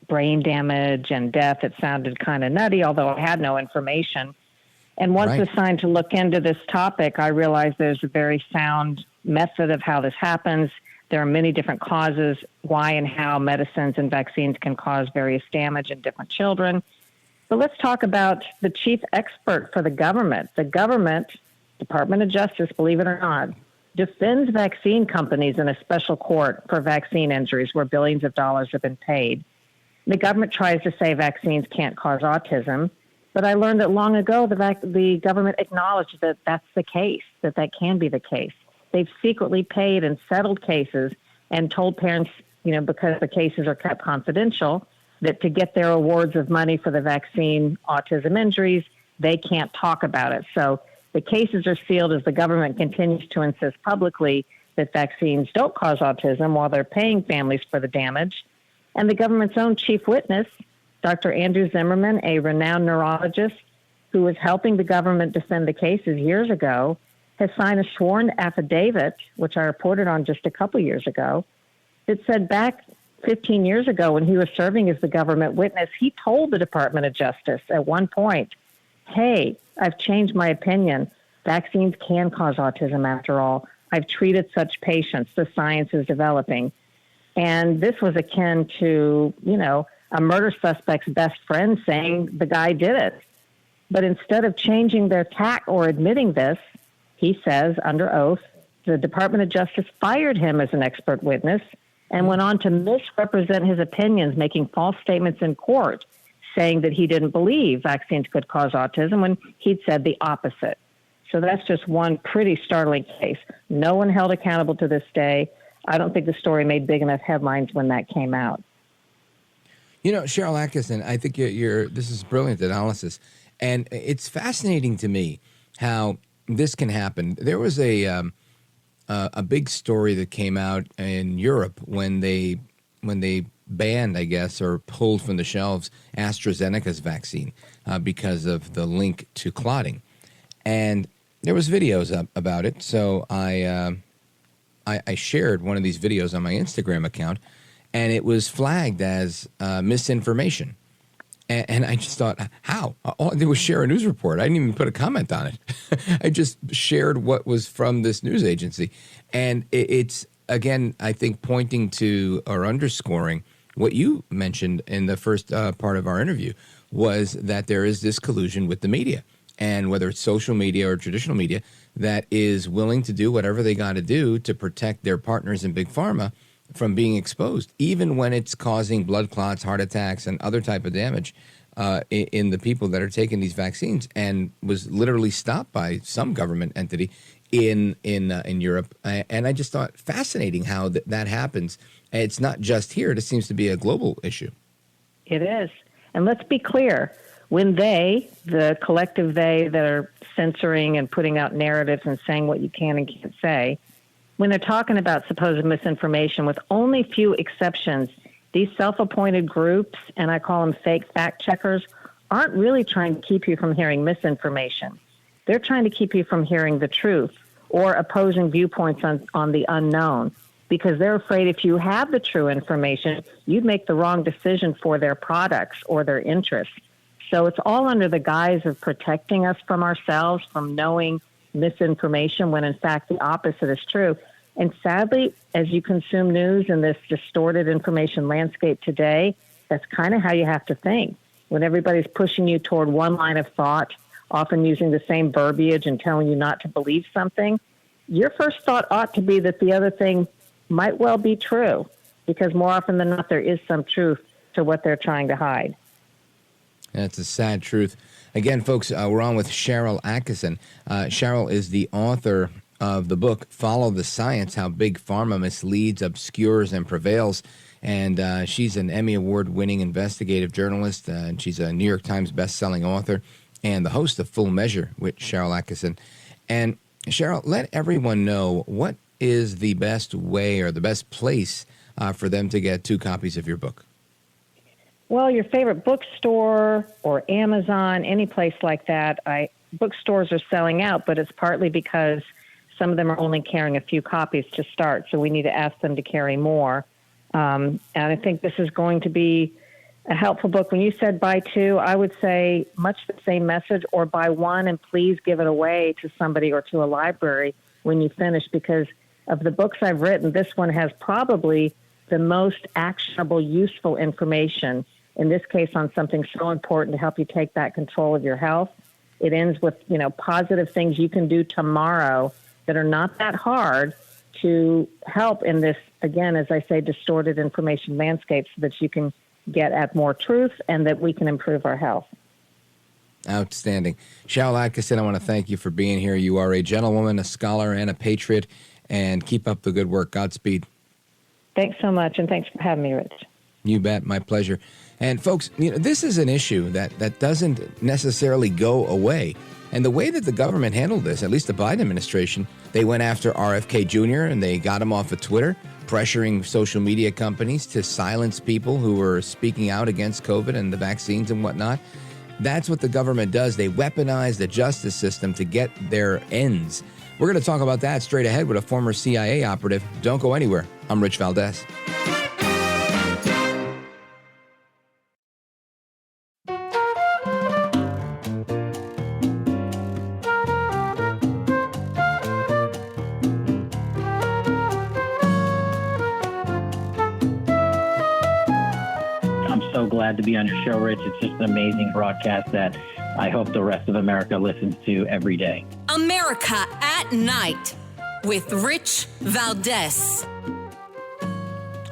brain damage and death. It sounded kind of nutty, although I had no information. And once assigned to look into this topic, I realized there's a very sound method of how this happens. There are many different causes why and how medicines and vaccines can cause various damage in different children. But let's talk about the chief expert for the government. The government, Department of Justice, believe it or not, defends vaccine companies in a special court for vaccine injuries where billions of dollars have been paid. The government tries to say vaccines can't cause autism, but I learned that long ago the government acknowledged that that's the case, that can be the case. They've secretly paid and settled cases and told parents, because the cases are kept confidential, that to get their awards of money for the vaccine autism injuries, they can't talk about it. So the cases are sealed as the government continues to insist publicly that vaccines don't cause autism while they're paying families for the damage. And the government's own chief witness, Dr. Andrew Zimmerman, a renowned neurologist who was helping the government defend the cases years ago, has signed a sworn affidavit, which I reported on just a couple years ago, that said back 15 years ago when he was serving as the government witness, he told the Department of Justice at one point, hey, I've changed my opinion. Vaccines can cause autism after all. I've treated such patients. The science is developing. And this was akin to, a murder suspect's best friend saying the guy did it. But instead of changing their tack or admitting this, he says under oath, the Department of Justice fired him as an expert witness and went on to misrepresent his opinions, making false statements in court, saying that he didn't believe vaccines could cause autism when he'd said the opposite. So that's just one pretty startling case. No one held accountable to this day. I don't think the story made big enough headlines when that came out. Sharyl Attkisson, I think this is brilliant analysis. And it's fascinating to me how this can happen. There was a big story that came out in Europe when they banned, I guess, or pulled from the shelves AstraZeneca's vaccine because of the link to clotting. And there was videos up about it. So I shared one of these videos on my Instagram account, and it was flagged as misinformation. And I just thought, how? All I did was share a news report. I didn't even put a comment on it. I just shared what was from this news agency. And it's, again, I think pointing to or underscoring what you mentioned in the first part of our interview, was that there is this collusion with the media. And whether it's social media or traditional media, that is willing to do whatever they got to do to protect their partners in Big Pharma from being exposed, even when it's causing blood clots, heart attacks, and other type of damage in the people that are taking these vaccines, and was literally stopped by some government entity in Europe. And I just thought fascinating how that happens. It's not just here. It seems to be a global issue. It is. And let's be clear. When they, the collective they that are censoring and putting out narratives and saying what you can and can't say, when they're talking about supposed misinformation, with only few exceptions, these self-appointed groups, and I call them fake fact checkers, aren't really trying to keep you from hearing misinformation. They're trying to keep you from hearing the truth or opposing viewpoints on the unknown, because they're afraid if you have the true information, you'd make the wrong decision for their products or their interests. So it's all under the guise of protecting us from ourselves, from knowing misinformation, when in fact the opposite is true. And sadly, as you consume news in this distorted information landscape today, that's kind of how you have to think. When everybody's pushing you toward one line of thought, often using the same verbiage and telling you not to believe something, your first thought ought to be that the other thing might well be true, because more often than not, there is some truth to what they're trying to hide. That's a sad truth. Again, folks, we're on with Sharyl Attkisson. Sharyl is the author of the book, Follow the Science, How Big Pharma Misleads, Obscures, and Prevails. And she's an Emmy Award-winning investigative journalist, and she's a New York Times best-selling author and the host of Full Measure with Sharyl Attkisson. And Sharyl, let everyone know, what is the best way or the best place for them to get 2 copies of your book? Well, your favorite bookstore or Amazon, any place like that. Bookstores are selling out, but it's partly because some of them are only carrying a few copies to start, so we need to ask them to carry more. And I think this is going to be a helpful book. When you said buy 2, I would say much the same message, or buy 1 and please give it away to somebody or to a library when you finish, because of the books I've written, this one has probably the most actionable, useful information, in this case on something so important to help you take back control of your health. It ends with, positive things you can do tomorrow that are not that hard to help in this, again, as I say, distorted information landscape, so that you can get at more truth and that we can improve our health. Outstanding. Sharyl Attkisson, I want to thank you for being here. You are a gentlewoman, a scholar, and a patriot, and keep up the good work. Godspeed. Thanks so much, and thanks for having me, Rich. You bet. My pleasure. And folks, this is an issue that doesn't necessarily go away. And the way that the government handled this, at least the Biden administration, they went after RFK Jr. and they got him off of Twitter, pressuring social media companies to silence people who were speaking out against COVID and the vaccines and whatnot. That's what the government does. They weaponize the justice system to get their ends. We're going to talk about that straight ahead with a former CIA operative. Don't go anywhere. I'm Rich Valdez. Glad to be on your show, Rich. It's just an amazing broadcast that I hope the rest of America listens to every day. America at Night with Rich Valdez.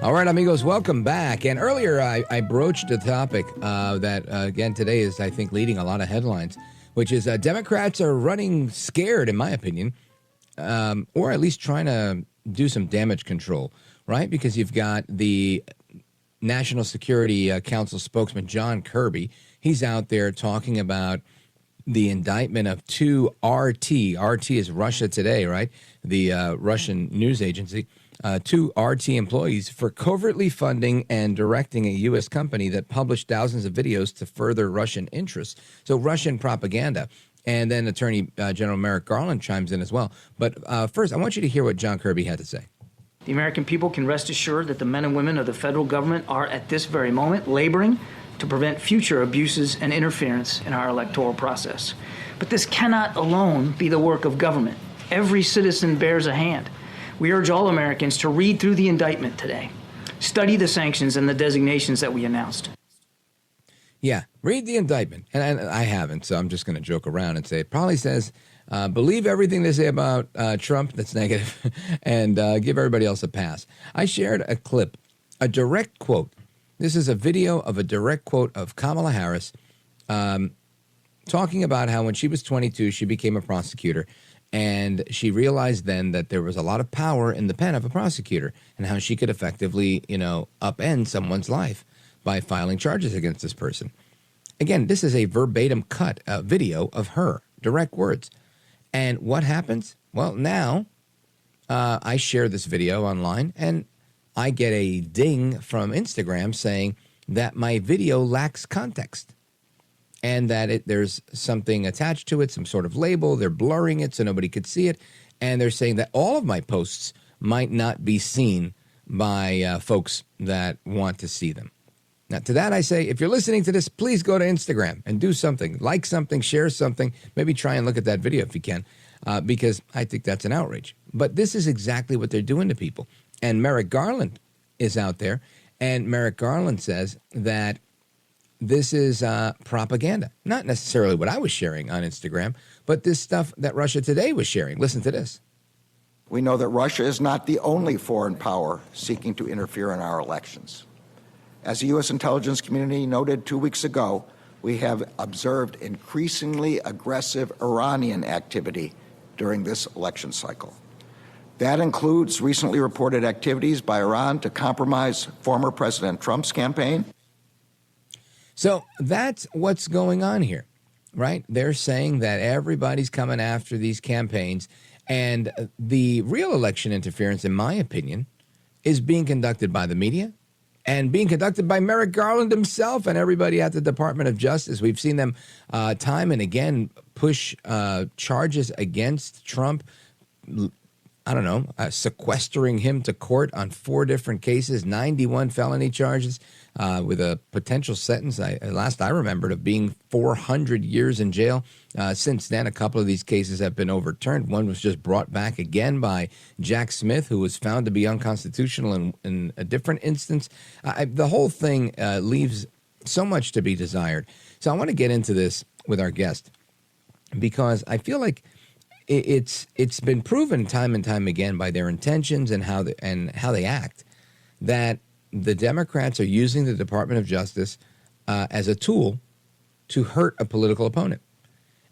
All right, amigos, welcome back. And earlier I broached a topic that, again, today is, I think, leading a lot of headlines, which is Democrats are running scared, in my opinion, or at least trying to do some damage control, right? Because you've got the National Security Council spokesman John Kirby. He's out there talking about the indictment of 2 RT. RT is Russia Today, right? The Russian news agency. 2 RT employees for covertly funding and directing a U.S. company that published thousands of videos to further Russian interests. So Russian propaganda. And then Attorney General Merrick Garland chimes in as well. But first, I want you to hear what John Kirby had to say. The American people can rest assured that the men and women of the federal government are at this very moment laboring to prevent future abuses and interference in our electoral process. But this cannot alone be the work of government. Every citizen bears a hand. We urge all Americans to read through the indictment today, study the sanctions and the designations that we announced. Yeah, read the indictment. And I haven't, so I'm just going to joke around and say it probably says, believe everything they say about Trump that's negative and give everybody else a pass. I shared a clip, a direct quote. This is a video of a direct quote of Kamala Harris talking about how when she was 22, she became a prosecutor. And she realized then that there was a lot of power in the pen of a prosecutor and how she could effectively, upend someone's life by filing charges against this person. Again, this is a verbatim cut, video of her, direct words. And what happens? Well, now I share this video online and I get a ding from Instagram saying that my video lacks context and that there's something attached to it, some sort of label. They're blurring it so nobody could see it. And they're saying that all of my posts might not be seen by folks that want to see them. Now, to that I say, if you're listening to this, please go to Instagram and do something. Like something, share something. Maybe try and look at that video if you can, because I think that's an outrage. But this is exactly what they're doing to people. And Merrick Garland is out there, and Merrick Garland says that this is propaganda. Not necessarily what I was sharing on Instagram, but this stuff that Russia Today was sharing. Listen to this. We know that Russia is not the only foreign power seeking to interfere in our elections. As the U.S. intelligence community noted 2 weeks ago, we have observed increasingly aggressive Iranian activity during this election cycle. That includes recently reported activities by Iran to compromise former President Trump's campaign. So that's what's going on here, right? They're saying that everybody's coming after these campaigns, and the real election interference, in my opinion, is being conducted by the media and being conducted by Merrick Garland himself and everybody at the Department of Justice. We've seen them time and again push charges against Trump, sequestering him to court on 4 different cases, 91 felony charges with a potential sentence, last I remembered, of being 400 years in jail. Since then, a couple of these cases have been overturned. One was just brought back again by Jack Smith, who was found to be unconstitutional in a different instance. The whole thing leaves so much to be desired. So I want to get into this with our guest because I feel like it's been proven time and time again by their intentions and how they act that the Democrats are using the Department of Justice as a tool to hurt a political opponent.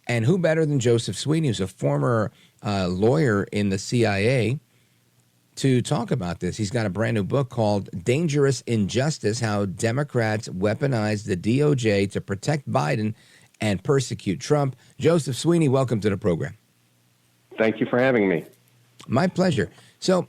And who better than Joseph Sweeny, who's a former lawyer in the CIA, to talk about this? He's got a brand new book called Dangerous Injustice: How Democrats Weaponize the DOJ to Protect Biden and Persecute Trump. Joseph Sweeny, welcome to the program. Thank you for having me. My pleasure. So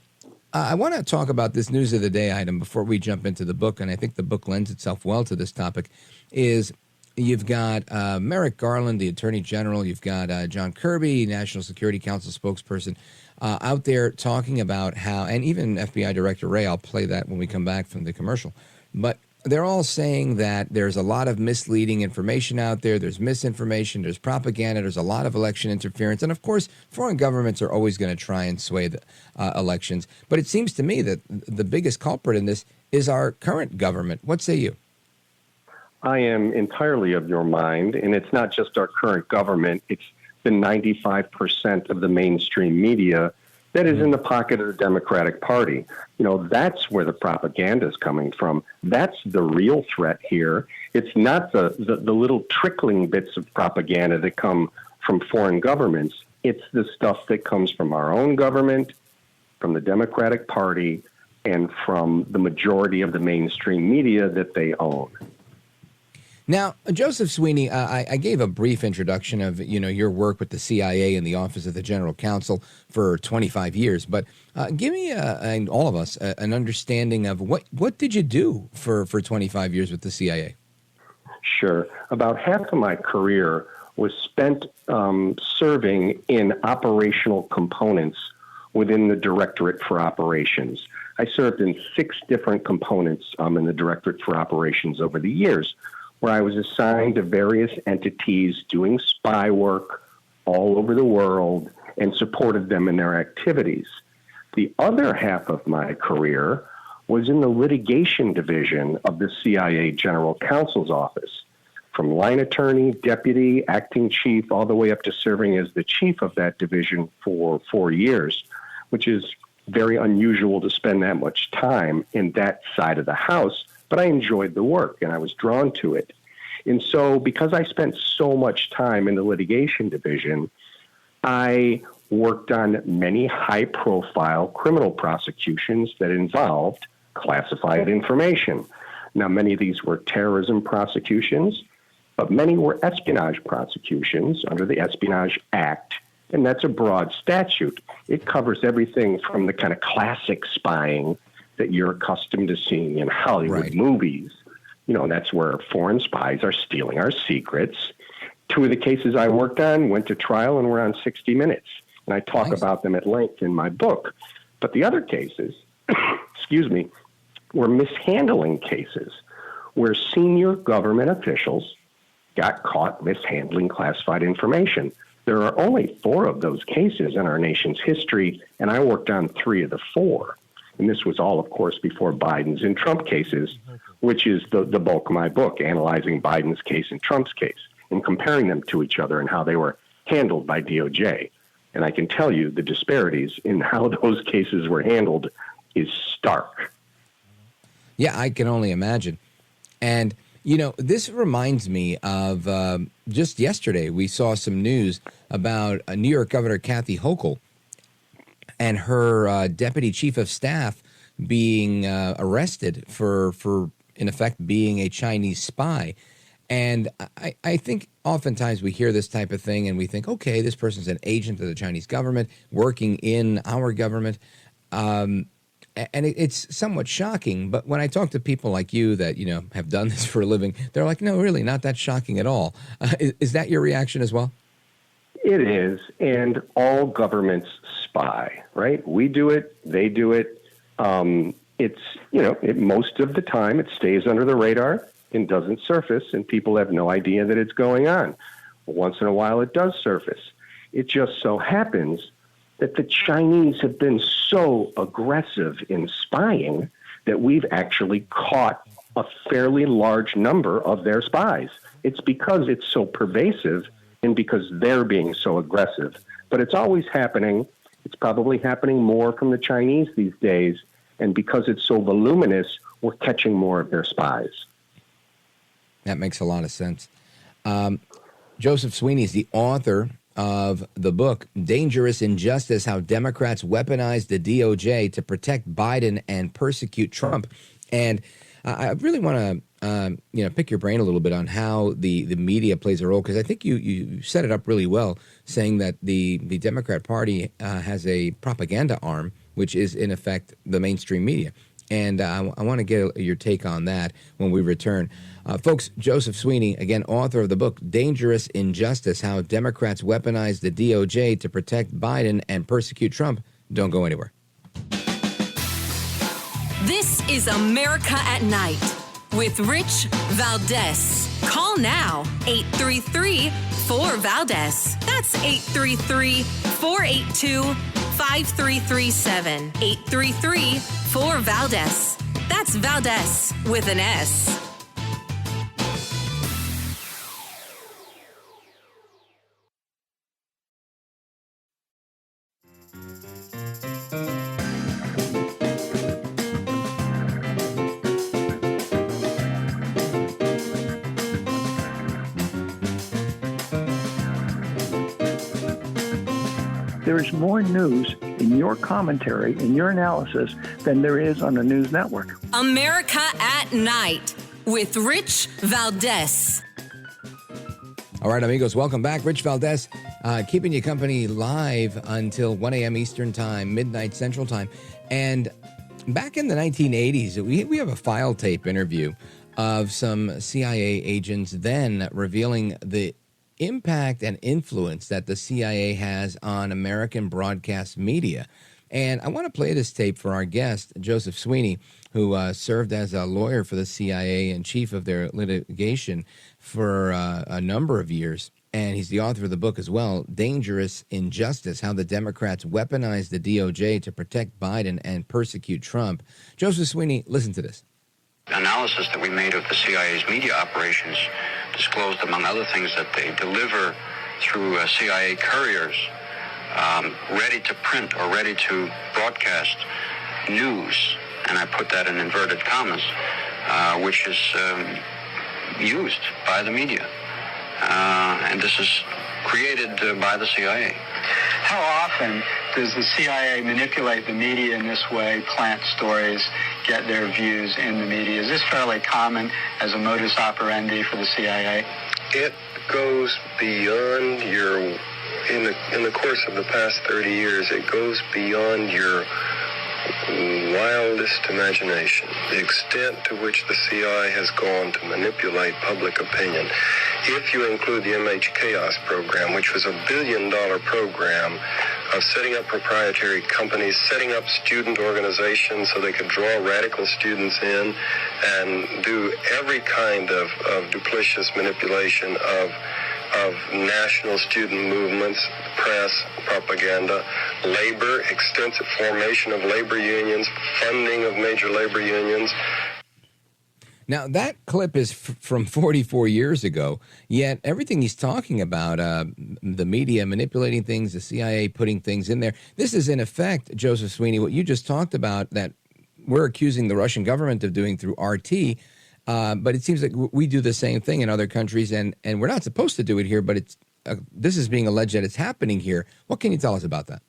I want to talk about this news of the day item before we jump into the book, and I think the book lends itself well to this topic, is you've got Merrick Garland, the Attorney General. You've got John Kirby, National Security Council spokesperson, out there talking about how, and even FBI Director Wray, I'll play that when we come back from the commercial, but they're all saying that there's a lot of misleading information out there. There's misinformation. There's propaganda. There's a lot of election interference. And, of course, foreign governments are always going to try and sway the elections. But it seems to me that the biggest culprit in this is our current government. What say you? I am entirely of your mind, and it's not just our current government. It's the 95% of the mainstream media that is in the pocket of the Democratic Party. You know, that's where the propaganda is coming from. That's the real threat here. It's not the little trickling bits of propaganda that come from foreign governments. It's the stuff that comes from our own government, from the Democratic Party, and from the majority of the mainstream media that they own. Now, Joseph Sweeny, I gave a brief introduction of, your work with the CIA and the Office of the General Counsel for 25 years. But give me, and all of us, an understanding of what did you do for 25 years with the CIA? Sure. About half of my career was spent serving in operational components within the Directorate for Operations. I served in 6 different components in the Directorate for Operations over the years, where I was assigned to various entities doing spy work all over the world and supported them in their activities. The other half of my career was in the litigation division of the CIA General Counsel's office, from line attorney, deputy, acting chief, all the way up to serving as the chief of that division for 4 years, which is very unusual to spend that much time in that side of the house, but I enjoyed the work and I was drawn to it. And so because I spent so much time in the litigation division, I worked on many high-profile criminal prosecutions that involved classified information. Now, many of these were terrorism prosecutions, but many were espionage prosecutions under the Espionage Act, and that's a broad statute. It covers everything from the kind of classic spying that you're accustomed to seeing in Hollywood movies. You know, that's where foreign spies are stealing our secrets. 2 of the cases I worked on went to trial and were on 60 Minutes, and I talk about them at length in my book. But the other cases, excuse me, were mishandling cases where senior government officials got caught mishandling classified information. There are only 4 of those cases in our nation's history, and I worked on 3 of the 4. And this was all, of course, before Biden's and Trump cases, which is the bulk of my book, analyzing Biden's case and Trump's case and comparing them to each other and how they were handled by DOJ. And I can tell you the disparities in how those cases were handled is stark. Yeah, I can only imagine. And, you know, this reminds me of just yesterday, we saw some news about New York Governor Kathy Hochul and her deputy chief of staff being arrested for, in effect, being a Chinese spy. And I think oftentimes we hear this type of thing and we think, okay, this person's an agent of the Chinese government working in our government. And it's somewhat shocking. But when I talk to people like you that, you know, have done this for a living, they're like, no, really, not that shocking at all. Is that your reaction as well? It is. And all governments spy, right? We do it. They do it. It's, you know, most of the time it stays under the radar and doesn't surface, and people have no idea that it's going on. Once in a while it does surface. It just so happens that the Chinese have been so aggressive in spying that we've actually caught a fairly large number of their spies. It's because it's so pervasive and because they're being so aggressive. But it's always happening. It's probably happening more from the Chinese these days. And because it's so voluminous, we're catching more of their spies. That makes a lot of sense. Joseph Sweeny is the author of the book, Dangerous Injustice, How Democrats Weaponized the DOJ to Protect Biden and Persecute Trump. And I really want to pick your brain a little bit on how the media plays a role, because I think you set it up really well, saying that the Democrat Party has a propaganda arm, which is, in effect, the mainstream media. And I want to get your take on that when we return. Folks, Joseph Sweeny, again, author of the book, Dangerous Injustice, How Democrats Weaponized the DOJ to Protect Biden and Persecute Trump. Don't go anywhere. This is America at Night with Rich Valdez. Call now, 833-4-VALDEZ. That's 833-482-5337. 833-4-VALDEZ. That's Valdez with an S. There is more news in your commentary, in your analysis, than there is on the news network. America at Night with Rich Valdez. All right, amigos, welcome back. Rich Valdez, keeping you company live until 1 a.m. Eastern Time, midnight Central Time. And back in the 1980s, we have a file tape interview of some CIA agents then revealing the impact and influence that the CIA has on American broadcast media. And I want to play this tape for our guest, Joseph Sweeny, who served as a lawyer for the CIA and chief of their litigation for a number of years. And he's the author of the book as well, Dangerous Injustice, How the Democrats Weaponized the DOJ to Protect Biden and Persecute Trump. Joseph Sweeny, listen to this. Analysis that we made of the CIA's media operations disclosed, among other things, that they deliver through CIA couriers ready to print or ready to broadcast news, and I put that in inverted commas, which is used by the media. And this is created by the CIA. How often does the CIA manipulate the media in this way, plant stories, get their views in the media? Is this fairly common as a modus operandi for the CIA? It goes beyond your, in the course of the past 30 years, it goes beyond your wildest imagination, the extent to which the CIA has gone to manipulate public opinion. If you include the MH Chaos program, which was $1 billion program of setting up proprietary companies, setting up student organizations so they could draw radical students in and do every kind of duplicitous manipulation of national student movements, press, propaganda, labor, extensive formation of labor unions, funding of major labor unions. Now, that clip is from 44 years ago, yet everything he's talking about, the media manipulating things, the CIA putting things in there, this is in effect, Joseph Sweeny, what you just talked about that we're accusing the Russian government of doing through RT, but it seems like we do the same thing in other countries, and we're not supposed to do it here, but it's this is being alleged that it's happening here. What can you tell us about that?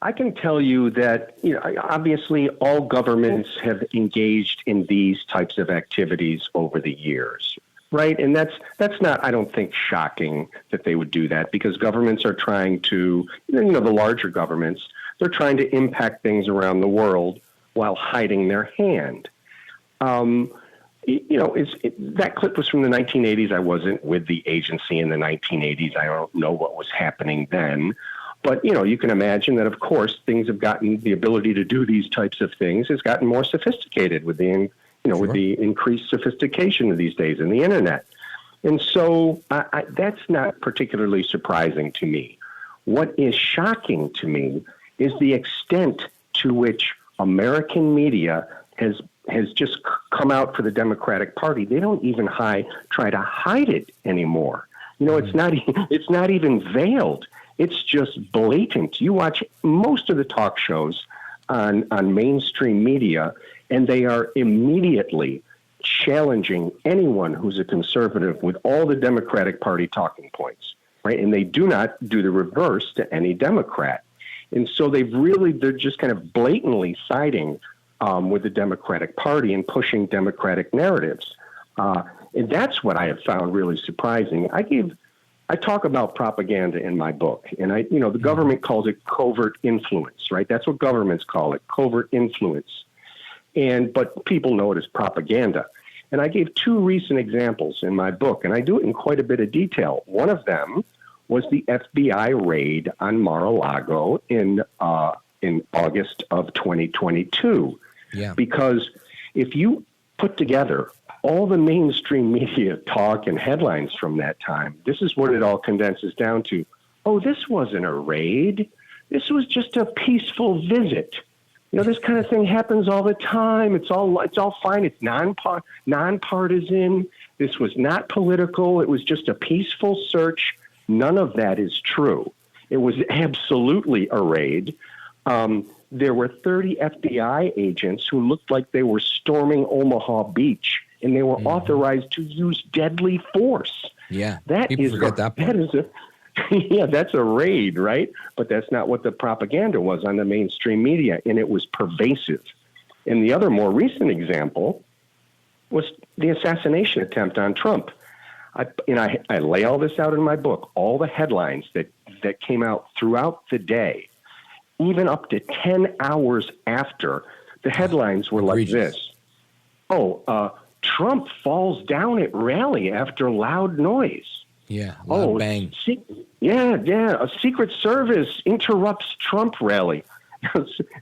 I can tell you that, obviously all governments have engaged in these types of activities over the years, right? And that's not, I don't think, shocking that they would do that, because governments are trying to, the larger governments, they're trying to impact things around the world while hiding their hand. That clip was from the 1980s. I wasn't with the agency in the 1980s. I don't know what was happening then. But, you can imagine that, of course, things have gotten, the ability to do these types of things has gotten more sophisticated with the, with the increased sophistication of these days in the internet. And so that's not particularly surprising to me. What is shocking to me is the extent to which American media has just come out for the Democratic Party. They don't even try to hide it anymore. It's not even veiled. It's just blatant. You watch most of the talk shows on mainstream media, and they are immediately challenging anyone who's a conservative with all the Democratic Party talking points, right? And they do not do the reverse to any Democrat. And so they're just kind of blatantly siding with the Democratic Party and pushing Democratic narratives. And that's what I have found really surprising. I talk about propaganda in my book, and the government calls it covert influence, right? That's what governments call it, covert influence. But people know it as propaganda. And I gave two recent examples in my book, and I do it in quite a bit of detail. One of them was the FBI raid on Mar-a-Lago in August of 2022. Yeah. Because if you put together all the mainstream media talk and headlines from that time, this is what it all condenses down to. Oh, this wasn't a raid. This was just a peaceful visit. This kind of thing happens all the time. It's all fine. It's nonpartisan. This was not political. It was just a peaceful search. None of that is true. It was absolutely a raid. There were 30 FBI agents who looked like they were storming Omaha Beach, and they were authorized to use deadly force. Yeah, people forget that part. Yeah, that's a raid, right? But that's not what the propaganda was on the mainstream media, and it was pervasive. And the other more recent example was the assassination attempt on Trump. I lay all this out in my book, all the headlines that came out throughout the day, even up to 10 hours after. The headlines were like this. Trump falls down at rally after loud noise. Yeah. Bang. A Secret Service interrupts Trump rally.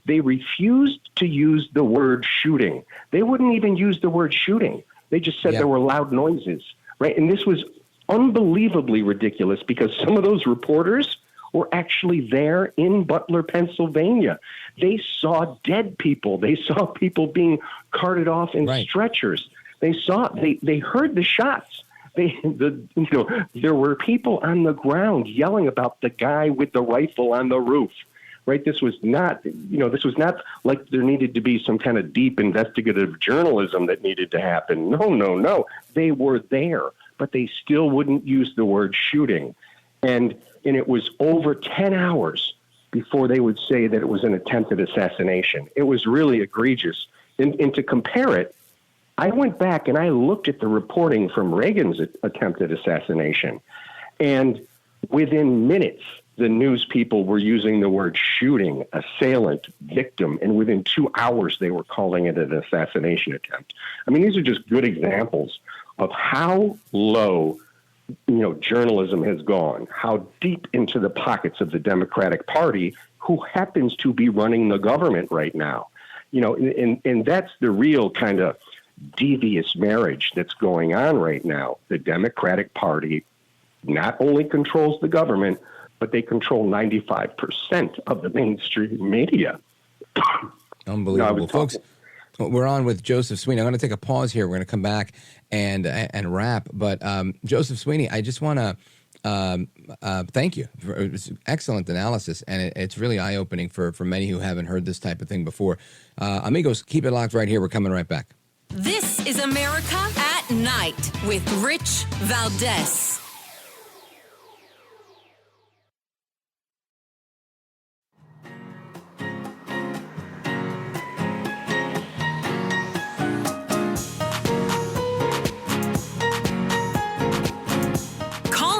They refused to use the word shooting. They wouldn't even use the word shooting. They just said there were loud noises, right? And this was unbelievably ridiculous because some of those reporters were actually there in Butler, Pennsylvania. They saw dead people. They saw people being carted off in stretchers. They heard the shots. There were people on the ground yelling about the guy with the rifle on the roof. Right? This was not like there needed to be some kind of deep investigative journalism that needed to happen. No. They were there, but they still wouldn't use the word shooting. And it was over 10 hours before they would say that it was an attempted assassination. It was really egregious. And to compare it, I went back and I looked at the reporting from Reagan's attempted assassination. And within minutes, the news people were using the word shooting, assailant, victim, and within 2 hours they were calling it an assassination attempt. I mean, these are just good examples of how low, journalism has gone, how deep into the pockets of the Democratic Party, who happens to be running the government right now. And that's the real kind of devious marriage that's going on right now. The Democratic Party not only controls the government, but they control 95% of the mainstream media. Unbelievable. Folks, we're on with Joseph Sweeny. I'm going to take a pause here. We're going to come back and wrap. But Joseph Sweeny, I just want to thank you. It was excellent analysis, and it's really eye-opening for many who haven't heard this type of thing before. Amigos, keep it locked right here. We're coming right back. This is America at Night with Rich Valdez.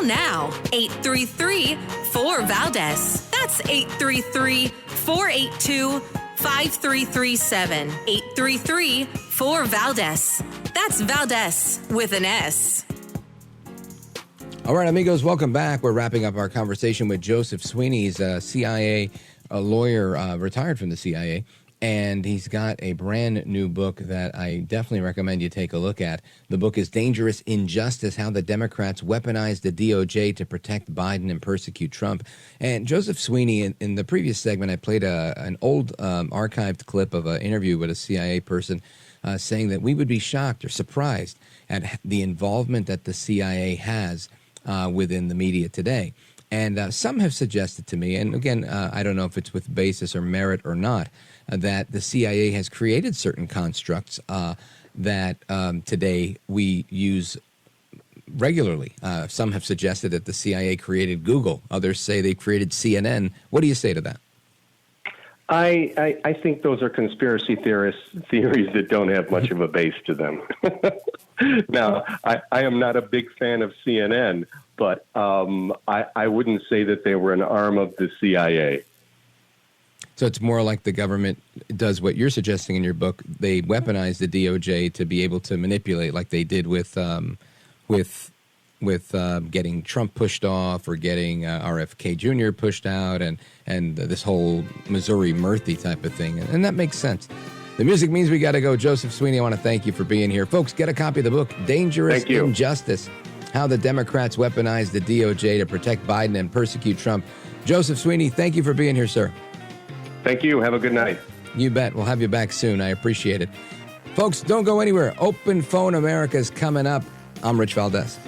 Now, 833-4VALDEZ. That's 833-482-5337. 833-4VALDEZ. That's Valdez with an S. All right, amigos, welcome back. We're wrapping up our conversation with Joseph Sweeny. He's a CIA lawyer, retired from the CIA. And he's got a brand new book that I definitely recommend you take a look at. The book is Dangerous Injustice: How the Democrats Weaponized the DOJ to Protect Biden and Persecute Trump. And Joseph Sweeny, in the previous segment, I played an old archived clip of an interview with a CIA person saying that we would be shocked or surprised at the involvement that the CIA has within the media today. And some have suggested to me, and again, I don't know if it's with basis or merit or not, that the CIA has created certain constructs that today we use regularly. Some have suggested that the CIA created Google. Others say they created CNN. What do you say to that? I think those are conspiracy theories that don't have much of a base to them. Now, I am not a big fan of CNN, but I wouldn't say that they were an arm of the CIA. So it's more like the government does what you're suggesting in your book. They weaponize the DOJ to be able to manipulate, like they did with getting Trump pushed off or getting RFK Jr. pushed out and this whole Missouri Murthy type of thing. And that makes sense. The music means we got to go. Joseph Sweeny, I want to thank you for being here. Folks, get a copy of the book, Dangerous Injustice: How the Democrats Weaponized the DOJ to Protect Biden and Persecute Trump. Joseph Sweeny, thank you for being here, sir. Thank you. Have a good night. You bet. We'll have you back soon. I appreciate it. Folks, don't go anywhere. Open Phone America is coming up. I'm Rich Valdez.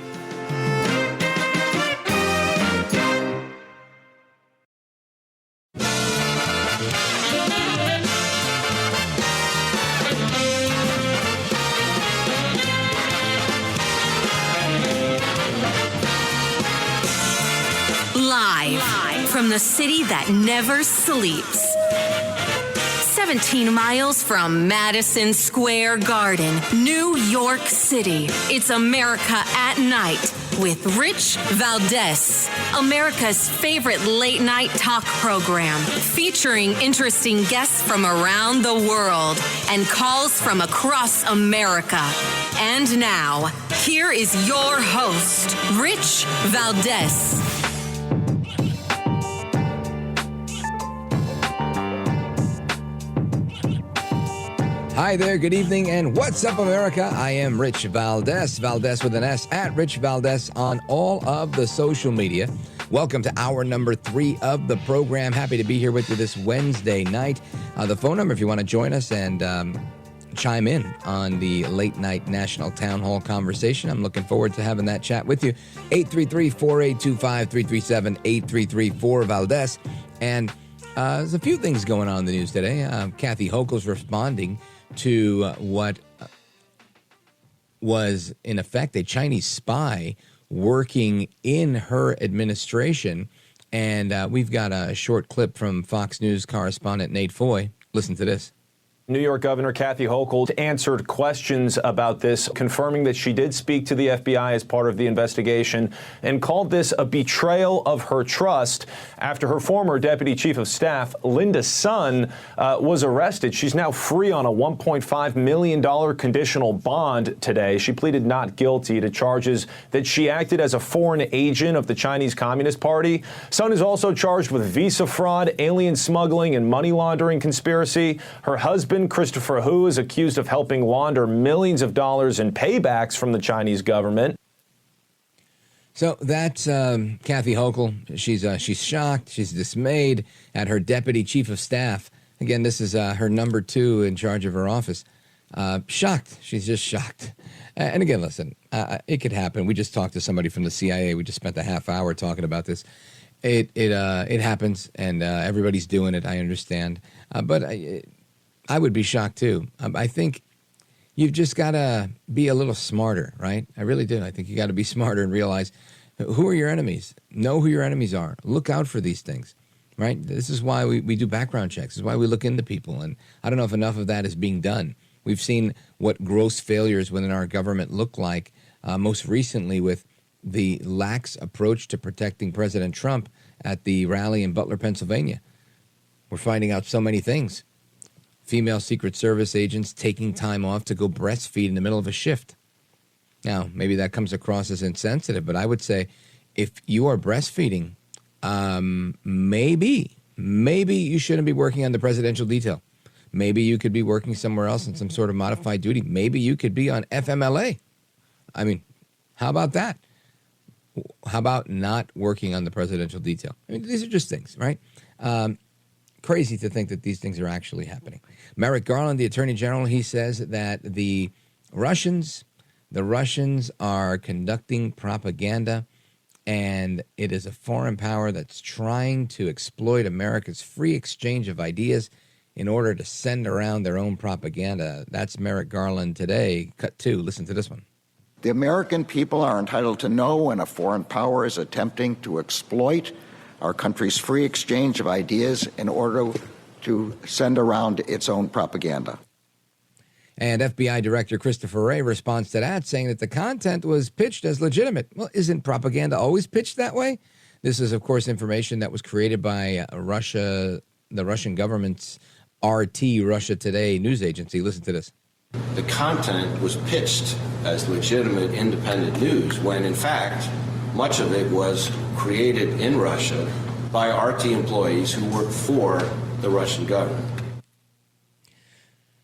Live from the city that never sleeps. 17 miles from Madison Square Garden, New York City. It's America at Night with Rich Valdez, America's favorite late night talk program, featuring interesting guests from around the world and calls from across America. And now, here is your host, Rich Valdez. Hi there, good evening, and what's up, America? I am Rich Valdez, Valdez with an S, at Rich Valdez on all of the social media. Welcome to hour number 3 of the program. Happy to be here with you this Wednesday night. The phone number, if you want to join us and chime in on the late night national town hall conversation. I'm looking forward to having that chat with you. 833-4825-337, 833-4-Valdez. And there's a few things going on in the news today. Kathy Hochul's responding to what was, in effect, a Chinese spy working in her administration. And we've got a short clip from Fox News correspondent Nate Foy. Listen to this. New York Governor Kathy Hochul answered questions about this, confirming that she did speak to the FBI as part of the investigation and called this a betrayal of her trust after her former deputy chief of staff, Linda Sun, was arrested. She's now free on a $1.5 million conditional bond today. She pleaded not guilty to charges that she acted as a foreign agent of the Chinese Communist Party. Sun is also charged with visa fraud, alien smuggling, and money laundering conspiracy. Her husband, Christopher Hu, is accused of helping launder millions of dollars in paybacks from the Chinese government. So that's Kathy Hochul. She's shocked. She's dismayed at her deputy chief of staff. Again, this is her number 2 in charge of her office. Shocked. She's just shocked. And again, listen, it could happen. We just talked to somebody from the CIA. We just spent a half hour talking about this. It happens, and everybody's doing it. I understand, but I would be shocked too. I think you've just got to be a little smarter, right? I really do. I think you got to be smarter and realize who are your enemies. Know who your enemies are. Look out for these things, right? This is why we do background checks. This is why we look into people. And I don't know if enough of that is being done. We've seen what gross failures within our government look like, most recently with the lax approach to protecting President Trump at the rally in Butler, Pennsylvania. We're finding out so many things. Female Secret Service agents taking time off to go breastfeed in the middle of a shift. Now, maybe that comes across as insensitive, but I would say if you are breastfeeding, maybe you shouldn't be working on the presidential detail. Maybe you could be working somewhere else in some sort of modified duty. Maybe you could be on FMLA. I mean, how about that? How about not working on the presidential detail? I mean, these are just things, right? Crazy to think that these things are actually happening. Merrick Garland, the Attorney General, he says that the Russians are conducting propaganda, and it is a foreign power that's trying to exploit America's free exchange of ideas in order to send around their own propaganda. That's Merrick Garland today. Cut 2. Listen to this one. The American people are entitled to know when a foreign power is attempting to exploit our country's free exchange of ideas in order to send around its own propaganda. And FBI Director Christopher Wray responds to that, saying that the content was pitched as legitimate. Well, isn't propaganda always pitched that way? This is, of course, information that was created by Russia, the Russian government's RT, Russia Today news agency. Listen to this. The content was pitched as legitimate independent news when, in fact, much of it was created in Russia by RT employees who work for the Russian government.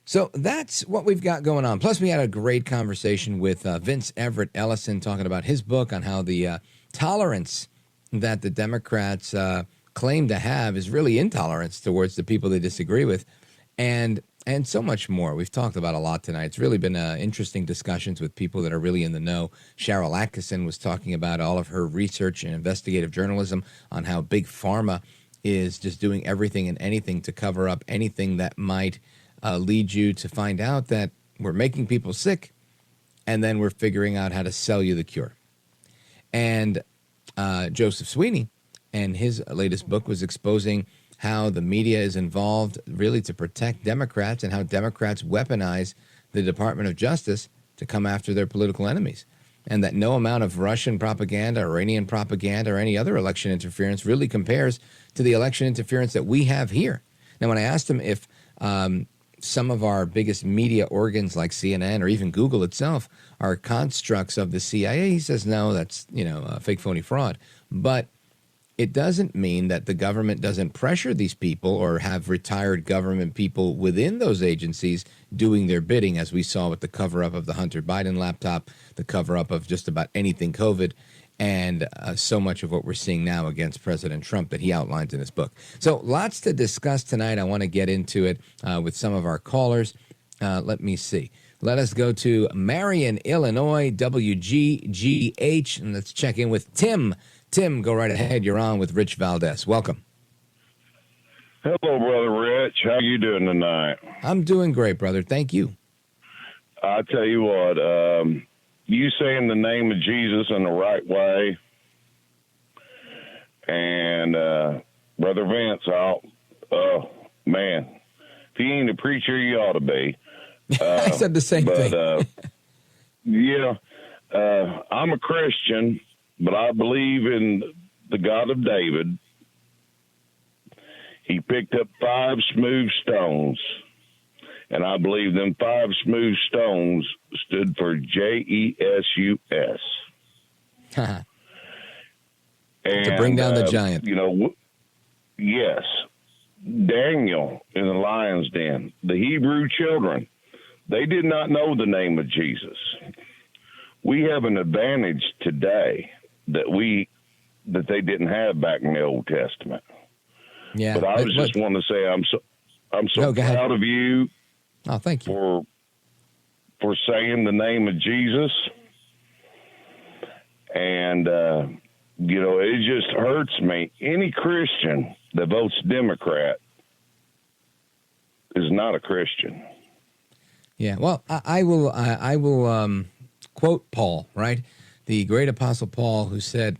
So that's what we've got going on. Plus, we had a great conversation with Vince Everett Ellison talking about his book on how the tolerance that the Democrats claim to have is really intolerance towards the people they disagree with, and so much more. We've talked about a lot tonight. It's really been interesting discussions with people that are really in the know. Sharyl Attkisson was talking about all of her research and investigative journalism on how Big Pharma is just doing everything and anything to cover up anything that might lead you to find out that we're making people sick, and then we're figuring out how to sell you the cure. And Joseph Sweeny and his latest book was exposing how the media is involved really to protect Democrats and how Democrats weaponize the Department of Justice to come after their political enemies. And that no amount of Russian propaganda, Iranian propaganda, or any other election interference really compares to the election interference that we have here. Now, when I asked him if some of our biggest media organs like CNN or even Google itself are constructs of the CIA. He says, no, that's, a fake, phony fraud. But it doesn't mean that the government doesn't pressure these people or have retired government people within those agencies doing their bidding, as we saw with the cover-up of the Hunter Biden laptop, the cover-up of just about anything COVID, and so much of what we're seeing now against President Trump that he outlines in his book. So lots to discuss tonight. I want to get into it with some of our callers. Let me see. Let us go to Marion, Illinois, WGGH, and let's check in with Tim. Tim, go right ahead. You're on with Rich Valdez. Welcome. Hello, Brother Rich. How you doing tonight? I'm doing great, brother. Thank you. I tell you what, you saying the name of Jesus in the right way, and Brother Vince, oh, man, if he ain't a preacher, you ought to be. I said the same thing. I'm a Christian, but I believe in the God of David. He picked up 5 smooth stones, and I believe them 5 smooth stones stood for JESUS. To bring down the giant. Yes. Daniel in the lion's den, the Hebrew children, they did not know the name of Jesus. We have an advantage today that they didn't have back in the Old Testament. Yeah, but I just want to say I'm so proud of you. Oh, thank you for saying the name of Jesus, and it just hurts me. Any Christian that votes Democrat is not a Christian. Yeah, well, I will quote Paul, right? The great apostle Paul, who said,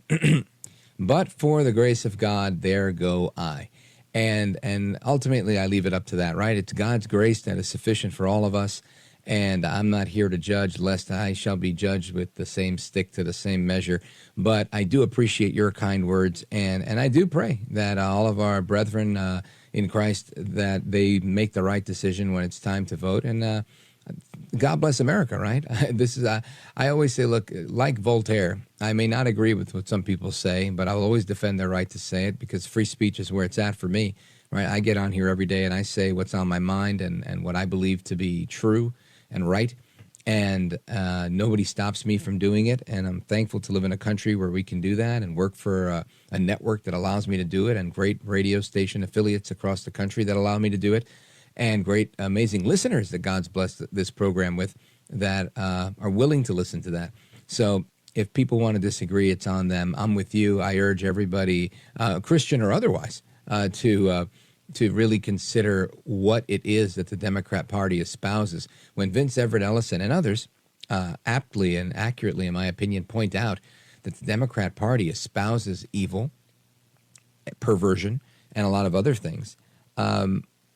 "But for the grace of God, there go I." And ultimately, I leave it up to that, right? It's God's grace that is sufficient for all of us, and I'm not here to judge, lest I shall be judged with the same stick to the same measure. But I do appreciate your kind words, and I do pray that all of our brethren in Christ, that they make the right decision when it's time to vote, and God bless America, right? This is I always say, look, like Voltaire, I may not agree with what some people say, but I'll always defend their right to say it, because free speech is where it's at for me, right? I get on here every day and I say what's on my mind and what I believe to be true and right, and nobody stops me from doing it. And I'm thankful to live in a country where we can do that and work for a network that allows me to do it, and great radio station affiliates across the country that allow me to do it, and great, amazing listeners that God's blessed this program with that are willing to listen to that. So if people want to disagree, it's on them. I'm with you. I urge everybody, Christian or otherwise, to really consider what it is that the Democrat Party espouses. When Vince Everett Ellison and others aptly and accurately, in my opinion, point out that the Democrat Party espouses evil, perversion, and a lot of other things,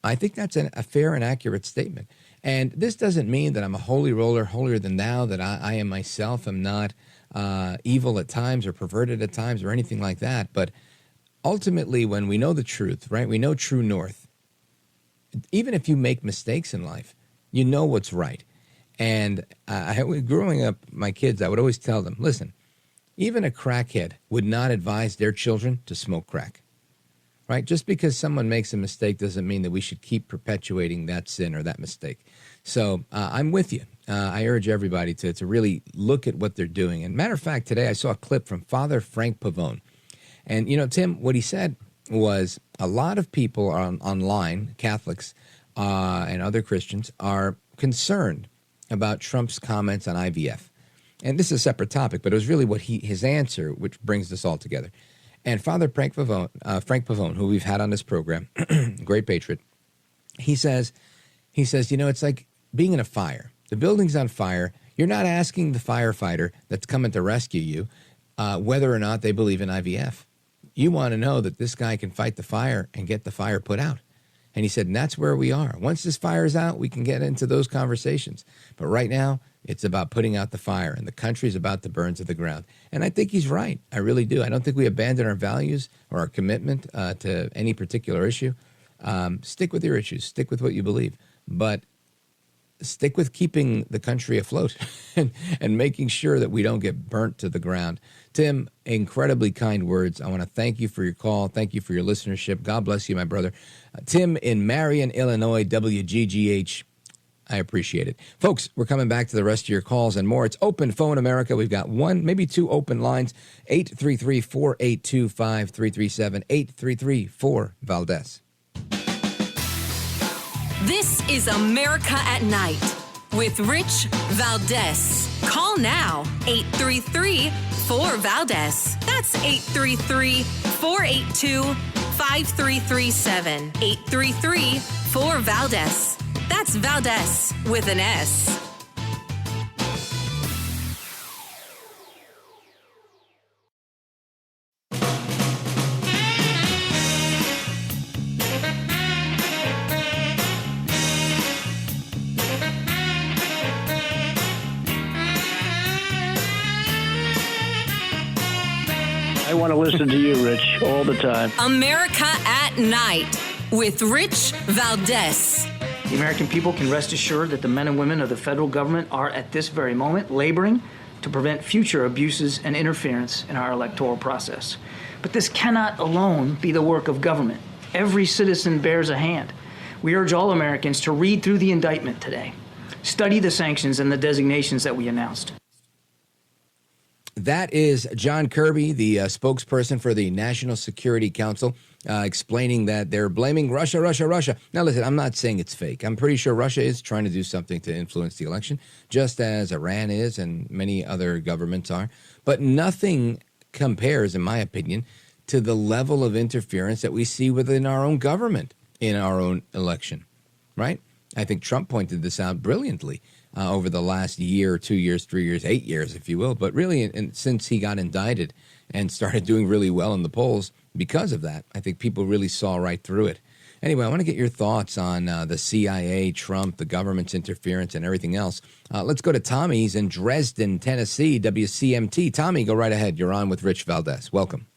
I think that's a fair and accurate statement. And this doesn't mean that I'm a holy roller, holier than thou, that I am myself am not evil at times or perverted at times or anything like that. But ultimately, when we know the truth, right, we know true north. Even if you make mistakes in life, you know what's right. And growing up, my kids, I would always tell them, listen, even a crackhead would not advise their children to smoke crack. Right? Just because someone makes a mistake doesn't mean that we should keep perpetuating that sin or that mistake. So I'm with you. I urge everybody to really look at what they're doing. And matter of fact, today I saw a clip from Father Frank Pavone. And, Tim, what he said was a lot of people online, Catholics and other Christians, are concerned about Trump's comments on IVF. And this is a separate topic, but it was really what his answer, which brings this all together. And Father Frank Pavone, who we've had on this program, great patriot, he says, it's like being in a fire. The building's on fire. You're not asking the firefighter that's coming to rescue you whether or not they believe in IVF. You want to know that this guy can fight the fire and get the fire put out. And he said, and that's where we are. Once this fire's out, we can get into those conversations. But right now, it's about putting out the fire, and the country's about to burn to the ground. And I think he's right. I really do. I don't think we abandon our values or our commitment to any particular issue. Stick with your issues. Stick with what you believe. but stick with keeping the country afloat and making sure that we don't get burnt to the ground. Tim, incredibly kind words. I want to thank you for your call. Thank you for your listenership. God bless you, my brother. Tim in Marion, Illinois, WGGH. I appreciate it. Folks, we're coming back to the rest of your calls and more. It's Open Phone America. We've got one, maybe two open lines, 833-482-5337, 833-4-VALDEZ. This is America at Night with Rich Valdez. Call now, 833-4-VALDEZ. That's 833-482-5337, 833-4-VALDEZ. That's Valdez with an S. I want to listen to you, Rich, all the time. America at Night with Rich Valdez. The American people can rest assured that the men and women of the federal government are at this very moment laboring to prevent future abuses and interference in our electoral process. But this cannot alone be the work of government. Every citizen bears a hand. We urge all Americans to read through the indictment today, study the sanctions and the designations that we announced. That is John Kirby, the spokesperson for the National Security Council, explaining that they're blaming Russia. Now, listen, I'm not saying it's fake. I'm pretty sure Russia is trying to do something to influence the election, just as Iran is and many other governments are. But nothing compares, in my opinion, to the level of interference that we see within our own government in our own election, right? I think Trump pointed this out brilliantly. Over the last year, 2 years, 3 years, 8 years, if you will. But really, since he got indicted and started doing really well in the polls because of that, I think people really saw right through it. Anyway, I want to get your thoughts on the CIA, Trump, the government's interference, and everything else. Let's go to Tommy. He's in Dresden, Tennessee, WCMT. Tommy, go right ahead. You're on with Rich Valdez. Welcome.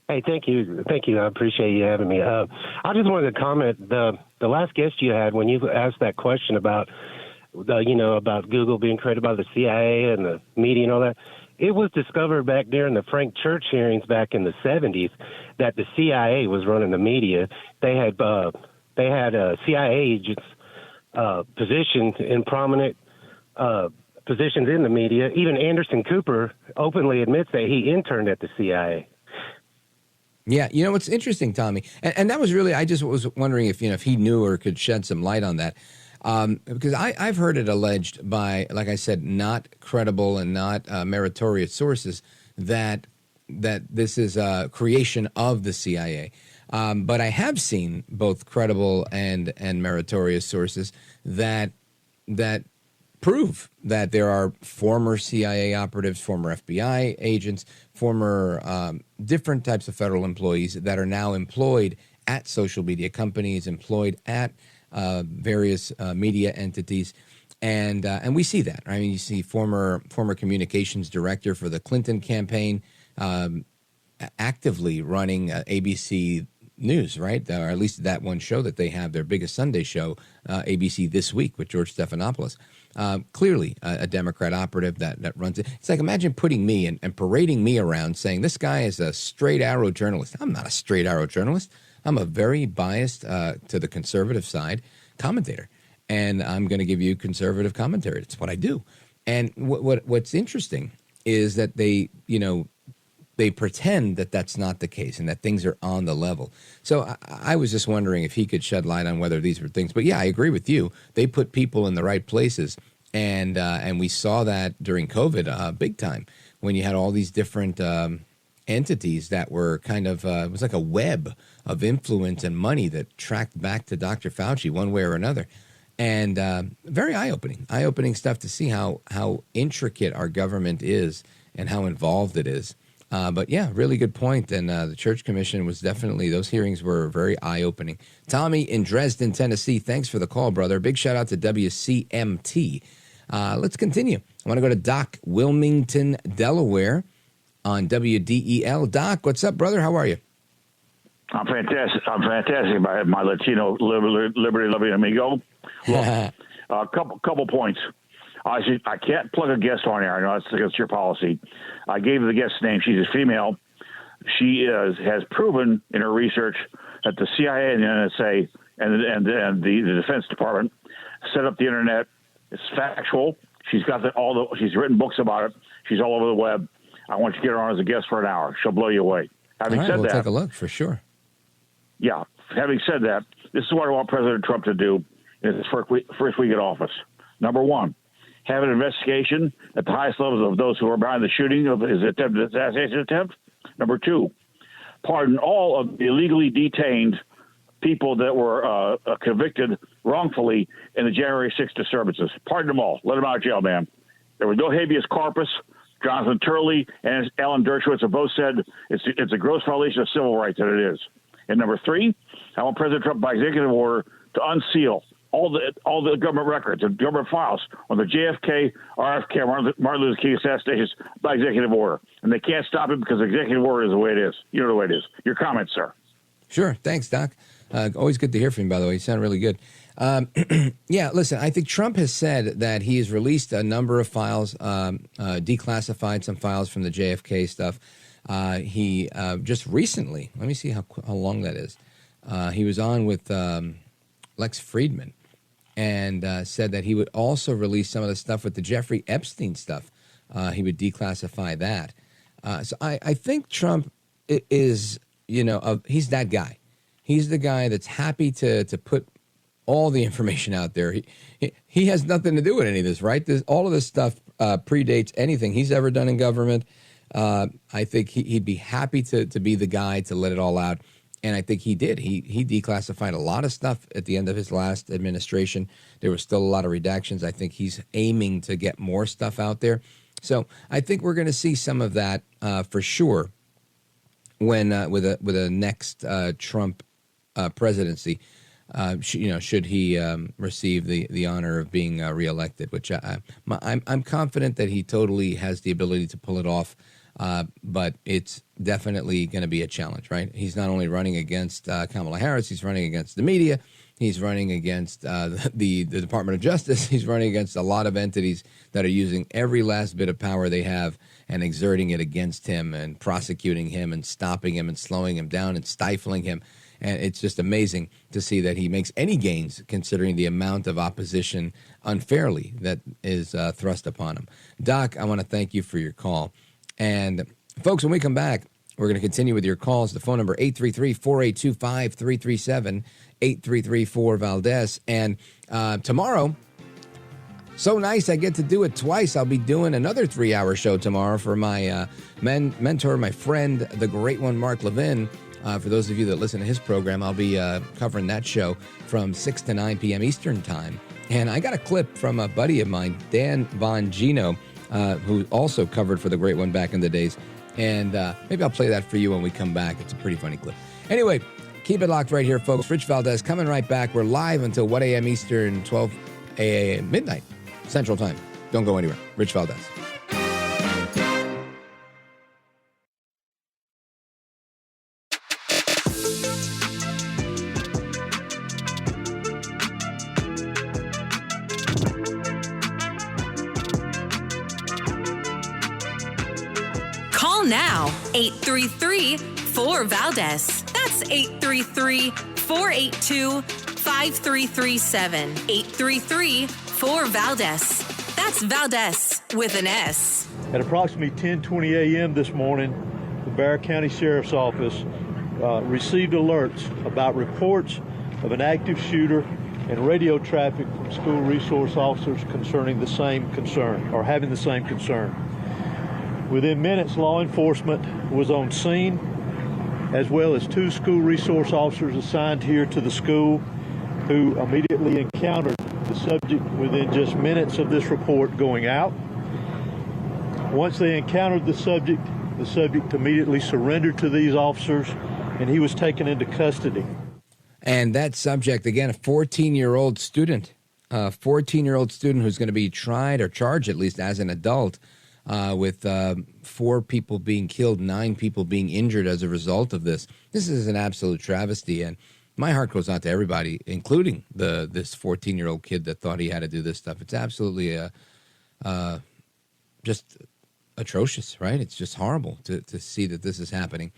Hey, thank you. I appreciate you having me. I just wanted to comment, the last guest you had, when you asked that question about about Google being created by the CIA and the media and all that. It was discovered back during the Frank Church hearings back in the 70s that the CIA was running the media. They had CIA agents positioned in prominent positions in the media. Even Anderson Cooper openly admits that he interned at the CIA. Yeah, what's interesting, Tommy, and that was really, I just was wondering if he knew or could shed some light on that. Because I've heard it alleged by, like I said, not credible and not meritorious sources that this is a creation of the CIA. But I have seen both credible and meritorious sources that prove that there are former CIA operatives, former FBI agents, former different types of federal employees that are now employed at social media companies, employed at various media entities, and we see that. I mean, you see former communications director for the Clinton campaign actively running ABC News, right? Or at least that one show that they have, their biggest Sunday show, ABC This Week with George Stephanopoulos. Clearly a Democrat operative that runs it. It's like, imagine putting me and parading me around saying this guy is a straight arrow journalist. I'm not a straight arrow journalist. I'm a very biased to the conservative side commentator, and I'm going to give you conservative commentary. It's what I do. And what's interesting is that they pretend that that's not the case and that things are on the level. So I was just wondering if he could shed light on whether these were things. But yeah, I agree with you. They put people in the right places, and we saw that during COVID big time when you had all these different entities that were kind of it was like a web of influence and money that tracked back to Dr. Fauci one way or another. And very eye-opening stuff to see how intricate our government is and how involved it is. But yeah, really good point. And the Church Commission was definitely, those hearings were very eye-opening. Tommy in Dresden, Tennessee, thanks for the call, brother. Big shout out to WCMT. Let's continue. I want to go to Doc, Wilmington, Delaware on WDEL. Doc, what's up, brother? How are you? I'm fantastic. My Latino liberty-loving amigo. Look, a couple points. I can't plug a guest on here. I know that's against your policy. I gave the guest's name. She's a female. She has proven in her research that the CIA and the NSA and the Defense Department set up the internet. It's factual. She's got she's written books about it. She's all over the web. I want you to get her on as a guest for an hour. She'll blow you away. Having said we'll that, take a look for sure. Yeah. Having said that, this is what I want President Trump to do in his first week in office. Number one, have an investigation at the highest levels of those who are behind the shooting of his assassination attempt. Number two, pardon all of the illegally detained people that were convicted wrongfully in the January 6th disturbances. Pardon them all. Let them out of jail, man. There was no habeas corpus. Jonathan Turley and Alan Dershowitz have both said it's a gross violation of civil rights, that it is. And number three, I want President Trump, by executive order, to unseal all the government records and government files on the JFK, RFK, Martin Luther King assassinations by executive order. And they can't stop it because executive order is the way it is. You know the way it is. Your comments, sir. Sure. Thanks, Doc. Always good to hear from you, by the way. You sound really good. Yeah, listen, I think Trump has said that he has released a number of files, declassified some files from the JFK stuff. He just recently, let me see how long that is. He was on with Lex Friedman and said that he would also release some of the stuff with the Jeffrey Epstein stuff. He would declassify that. So I think Trump is, he's that guy. He's the guy that's happy to put all the information out there. He has nothing to do with any of this, right? All of this stuff predates anything he's ever done in government. I think he'd be happy to be the guy to let it all out. And I think he did. He declassified a lot of stuff at the end of his last administration. There was still a lot of redactions. I think he's aiming to get more stuff out there. So I think we're going to see some of that for sure when with a next Trump presidency. Should he receive the honor of being reelected, which I'm confident that he totally has the ability to pull it off. But it's definitely going to be a challenge, right? He's not only running against Kamala Harris, he's running against the media, he's running against the Department of Justice, he's running against a lot of entities that are using every last bit of power they have and exerting it against him and prosecuting him and stopping him and slowing him down and stifling him. And it's just amazing to see that he makes any gains considering the amount of opposition unfairly that is thrust upon him. Doc, I want to thank you for your call. And folks, when we come back, we're going to continue with your calls. The phone number, 833-482-5337, 833-4-VALDEZ. And tomorrow, so nice I get to do it twice. I'll be doing another 3-hour show tomorrow for my mentor, my friend, the great one, Mark Levin. For those of you that listen to his program, I'll be covering that show from 6 to 9 p.m. Eastern time. And I got a clip from a buddy of mine, Dan Bongino, who also covered for the great one back in the days. And maybe I'll play that for you when we come back. It's a pretty funny clip. Anyway, keep it locked right here, folks. Rich Valdez coming right back. We're live until 1 a.m. Eastern, 12 a.m. midnight Central Time. Don't go anywhere. Rich Valdez. Now, 833-4-VALDEZ. That's 833-482-5337. 833-4-VALDEZ. That's Valdez with an S. At approximately 10:20 a.m. this morning, the Bexar County Sheriff's Office received alerts about reports of an active shooter and radio traffic from school resource officers concerning the same concern, or having the same concern. Within minutes, law enforcement was on scene, as well as 2 school resource officers assigned here to the school who immediately encountered the subject within just minutes of this report going out. Once they encountered the subject immediately surrendered to these officers, and he was taken into custody. And that subject, again, a 14-year-old student who's going to be tried or charged at least as an adult with 4 people being killed, 9 people being injured as a result of this. This is an absolute travesty, and my heart goes out to everybody, including this 14-year-old kid that thought he had to do this stuff. It's absolutely just atrocious, right? It's just horrible to see that this is happening.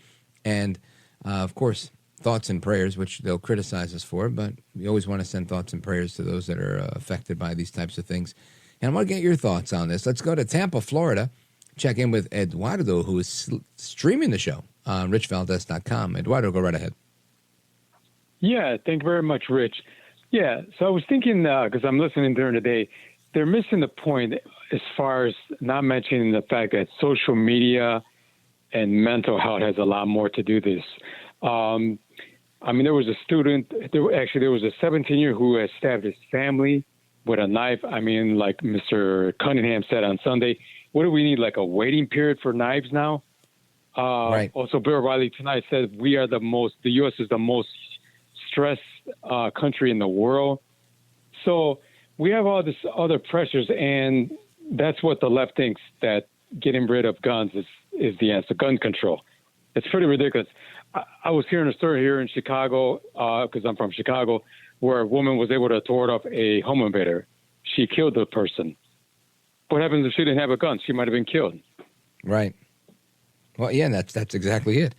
And, of course, thoughts and prayers, which they'll criticize us for, but we always want to send thoughts and prayers to those that are affected by these types of things. And I want to get your thoughts on this. Let's go to Tampa, Florida. Check in with Eduardo, who is streaming the show on richvaldez.com. Eduardo, go right ahead. Yeah, thank you very much, Rich. Yeah, so I was thinking, because I'm listening during the day, they're missing the point as far as not mentioning the fact that social media and mental health has a lot more to do this. I mean, there was a student, there was a 17-year who had stabbed his family with a knife. I mean, like Mr. Cunningham said on Sunday, what do we need, like a waiting period for knives now? Right. Also, Bill O'Reilly tonight said the U.S. is the most stressed country in the world. So we have all this other pressures, and that's what the left thinks, that getting rid of guns is the answer, gun control. It's pretty ridiculous. I was hearing a story here in Chicago, because I'm from Chicago, where a woman was able to thwart off a home invader. She killed the person. What happens if she didn't have a gun? She might have been killed. Right. Well, yeah, that's exactly it.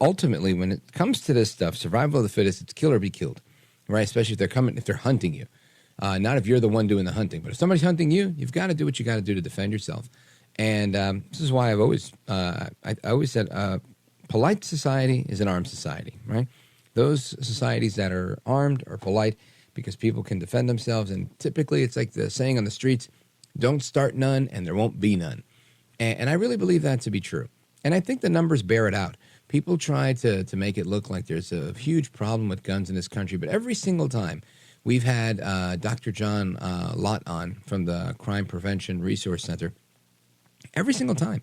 Ultimately, when it comes to this stuff, survival of the fittest, it's kill or be killed, right? Especially if they're hunting you. Not if you're the one doing the hunting, but if somebody's hunting you, you've got to do what you got to do to defend yourself. And this is why I've always, I always said, polite society is an armed society, right? Those societies that are armed are polite because people can defend themselves. And typically it's like the saying on the streets, don't start none and there won't be none. And I really believe that to be true. And I think the numbers bear it out. People try to make it look like there's a huge problem with guns in this country. But every single time we've had Dr. John Lott on from the Crime Prevention Resource Center, every single time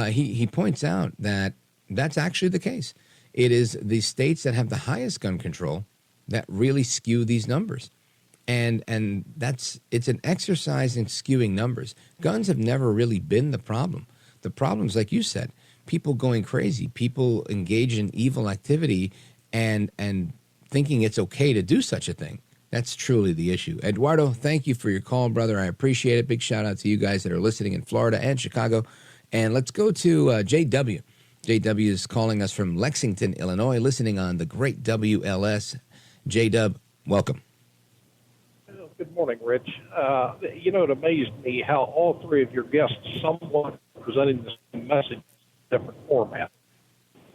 he points out that that's actually the case. It is the states that have the highest gun control that really skew these numbers. And it's an exercise in skewing numbers. Guns have never really been the problem. The problem is, like you said, people going crazy, people engage in evil activity and thinking it's okay to do such a thing. That's truly the issue. Eduardo, thank you for your call, brother. I appreciate it. Big shout out to you guys that are listening in Florida and Chicago. And let's go to JW. JW is calling us from Lexington, Illinois, listening on the great WLS. JW, welcome. Good morning, Rich. It amazed me how all three of your guests somewhat presenting the same message in different format.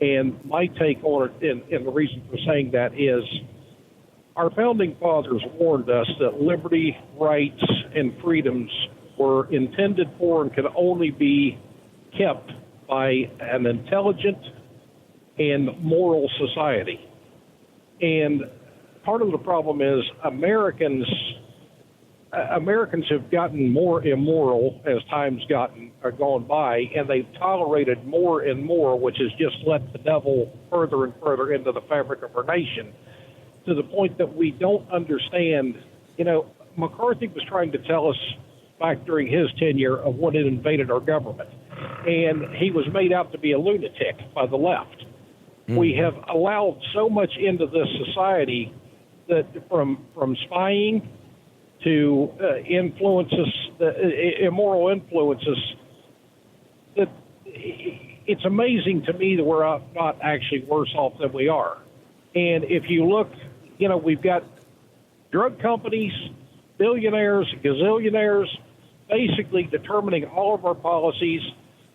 And my take on it, and the reason for saying that is our founding fathers warned us that liberty, rights, and freedoms were intended for and could only be kept by an intelligent and moral society. And part of the problem is Americans have gotten more immoral as time's gone by, and they've tolerated more and more, which has just let the devil further and further into the fabric of our nation, to the point that we don't understand. McCarthy was trying to tell us back during his tenure of when it invaded our government, and he was made out to be a lunatic by the left. We have allowed so much into this society that from spying to immoral influences, that it's amazing to me that we're not actually worse off than we are. And if you look, we've got drug companies, billionaires, gazillionaires, basically determining all of our policies.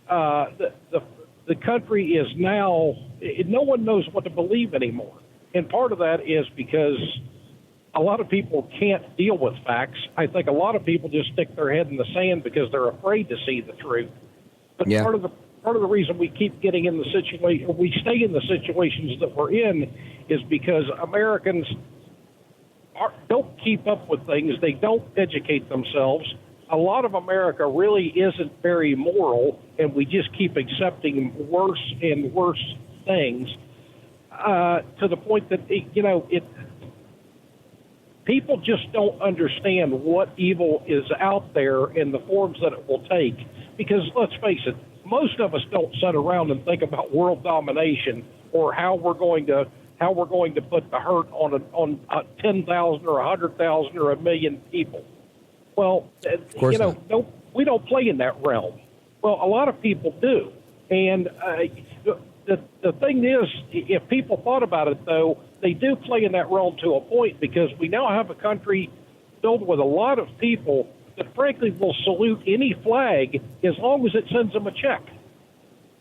The country is now, no one knows what to believe anymore. And part of that is because a lot of people can't deal with facts. I think a lot of people just stick their head in the sand because they're afraid to see the truth. But part of the reason we keep getting in the situation, we stay in the situations that we're in, is because Americans don't keep up with things. They don't educate themselves. A lot of America really isn't very moral, and we just keep accepting worse and worse things to the point that, people just don't understand what evil is out there and the forms that it will take. Because let's face it, most of us don't sit around and think about world domination or how we're going to put the hurt on 10,000 or 100,000 or 1 million people. Well, we don't play in that realm. Well, a lot of people do, and the thing is, if people thought about it, though, they do play in that realm to a point, because we now have a country filled with a lot of people that frankly will salute any flag as long as it sends them a check.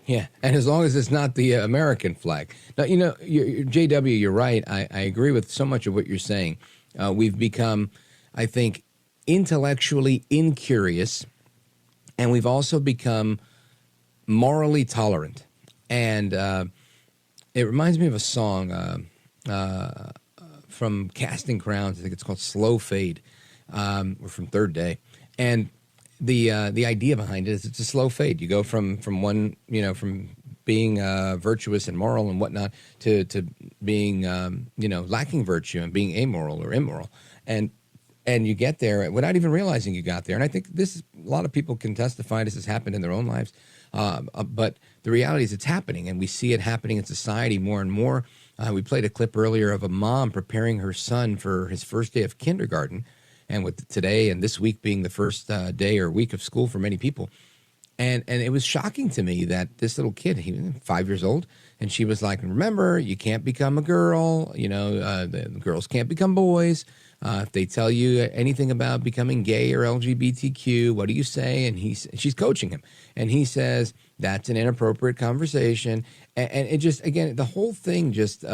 Yeah, and as long as it's not the American flag. Now, JW, you're right. I agree with so much of what you're saying. We've become, I think, intellectually incurious, and we've also become morally tolerant. And it reminds me of a song from Casting Crowns. I think it's called Slow Fade, or from Third Day. And the idea behind it is it's a slow fade. You go from one, from being virtuous and moral and whatnot to being, lacking virtue and being amoral or immoral. And you get there without even realizing you got there. And I think a lot of people can testify this has happened in their own lives. But the reality is it's happening, and we see it happening in society more and more. We played a clip earlier of a mom preparing her son for his first day of kindergarten, and with today and this week being the first day or week of school for many people. And it was shocking to me that this little kid, he was 5 years old, and she was like, remember, you can't become a girl, the girls can't become boys. If they tell you anything about becoming gay or LGBTQ, what do you say? And she's coaching him. And he says, that's an inappropriate conversation. And it just, again, the whole thing just